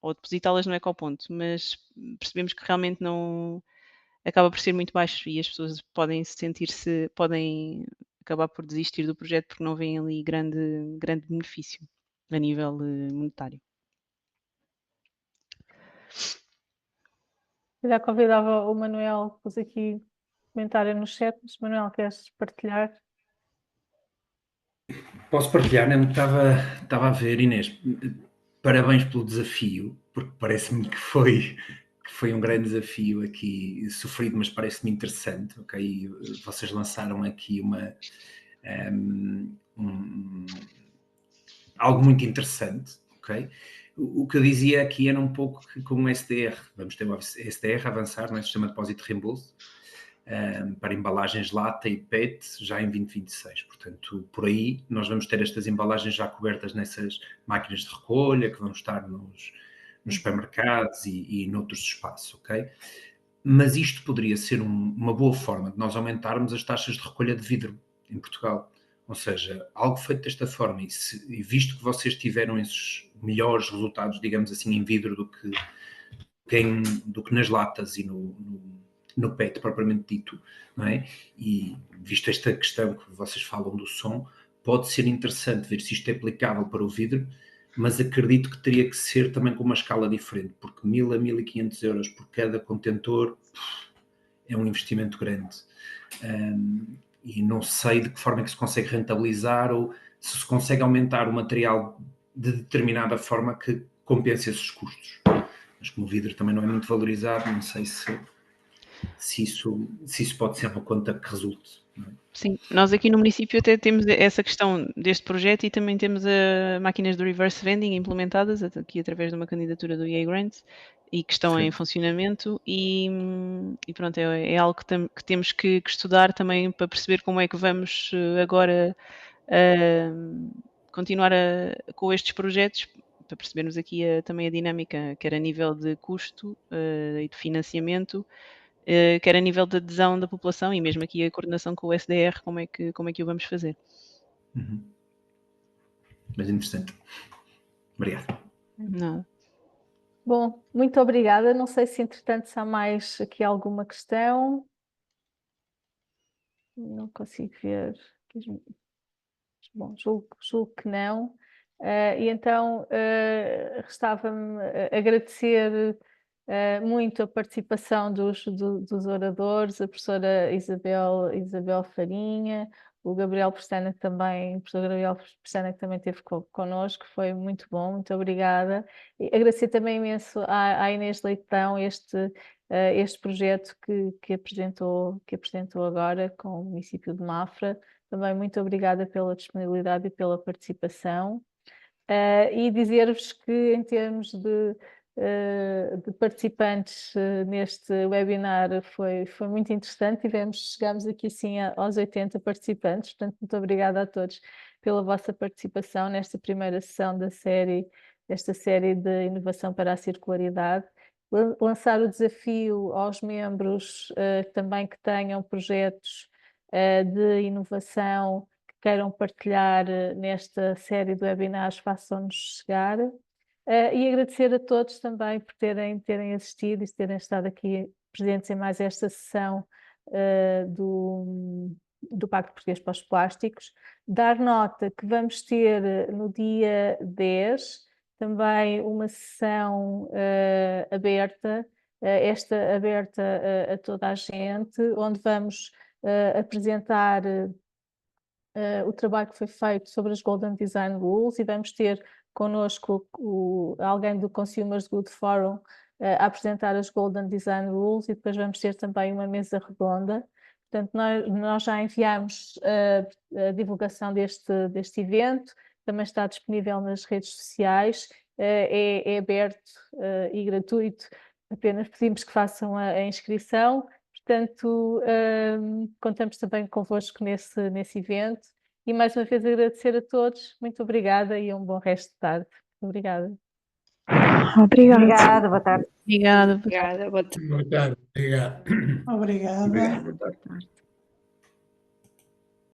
[SPEAKER 8] ou depositá-las no ecoponto, mas percebemos que realmente não acaba por ser muito baixo e as pessoas podem acabar por desistir do projeto porque não veem ali grande benefício a nível monetário.
[SPEAKER 1] Já convidava o Manuel, pus aqui comentário no chat, mas Manuel, queres partilhar?
[SPEAKER 5] Posso partilhar, né? Estava a ver, Inês, parabéns pelo desafio, porque parece-me que foi um grande desafio aqui, sofrido, mas parece-me interessante, ok? Vocês lançaram aqui algo muito interessante, ok? O que eu dizia aqui era um pouco que como SDR, vamos ter uma SDR a avançar no sistema de depósito e reembolso, para embalagens lata e PET já em 2026. Portanto, por aí nós vamos ter estas embalagens já cobertas nessas máquinas de recolha que vão estar nos supermercados e noutros espaços, ok? Mas isto poderia ser uma boa forma de nós aumentarmos as taxas de recolha de vidro em Portugal. Ou seja, algo feito desta forma, e visto que vocês tiveram esses melhores resultados, digamos assim, em vidro do que nas latas e no PET propriamente dito, não é? E visto esta questão que vocês falam do som, pode ser interessante ver se isto é aplicável para o vidro, mas acredito que teria que ser também com uma escala diferente, porque 1.000 a 1.500 euros por cada contentor é um investimento grande. E não sei de que forma é que se consegue rentabilizar ou se se consegue aumentar o material de determinada forma que compense esses custos. Mas como o vidro também não é muito valorizado, não sei se isso pode ser uma conta que resulte. Não é?
[SPEAKER 8] Sim, nós aqui no município até temos essa questão deste projeto e também temos máquinas de reverse vending implementadas aqui através de uma candidatura do EA Grants e que estão em funcionamento e pronto, é algo que temos que estudar também para perceber como é que vamos agora continuar com estes projetos para percebermos aqui também a dinâmica, quer a nível de custo e de financiamento, quer a nível de adesão da população e mesmo aqui a coordenação com o SDR, como é que o vamos fazer.
[SPEAKER 5] Mas interessante. Obrigado.
[SPEAKER 8] Nada.
[SPEAKER 1] Bom, muito obrigada. Não sei se entretanto se há mais aqui alguma questão. Não consigo ver. Bom, julgo que não. E então restava-me agradecer muito a participação dos oradores, a professora Isabel Farinha, o Gabriel Pestana também, o professor Gabriel Pestana que também esteve connosco, foi muito bom, muito obrigada. E agradecer também imenso à Inês Leitão este projeto que apresentou agora com o município de Mafra. Também muito obrigada pela disponibilidade e pela participação. E dizer-vos que em termos de participantes neste webinar foi muito interessante. Chegámos aqui assim aos 80 participantes, portanto muito obrigada a todos pela vossa participação nesta primeira sessão desta série de inovação para a circularidade. Lançar o desafio aos membros também que tenham projetos de inovação que queiram partilhar nesta série de webinars, façam-nos chegar. E agradecer a todos também por terem assistido e terem estado aqui presentes em mais esta sessão do Pacto Português para os Plásticos. Dar nota que vamos ter no dia 10 também uma sessão aberta, a toda a gente, onde vamos apresentar o trabalho que foi feito sobre as Golden Design Rules e vamos ter connosco alguém do Consumers Good Forum a apresentar as Golden Design Rules e depois vamos ter também uma mesa redonda. Portanto, nós já enviámos a divulgação deste evento, também está disponível nas redes sociais, é aberto e gratuito, apenas pedimos que façam a inscrição. Portanto, contamos também convosco nesse evento. E mais uma vez agradecer a todos. Muito obrigada e um bom resto de tarde. Obrigada.
[SPEAKER 9] Obrigada.
[SPEAKER 2] Obrigada, boa tarde.
[SPEAKER 8] Obrigada.
[SPEAKER 6] Obrigada, boa tarde.
[SPEAKER 10] Boa tarde. Obrigado.
[SPEAKER 4] Obrigado, boa tarde.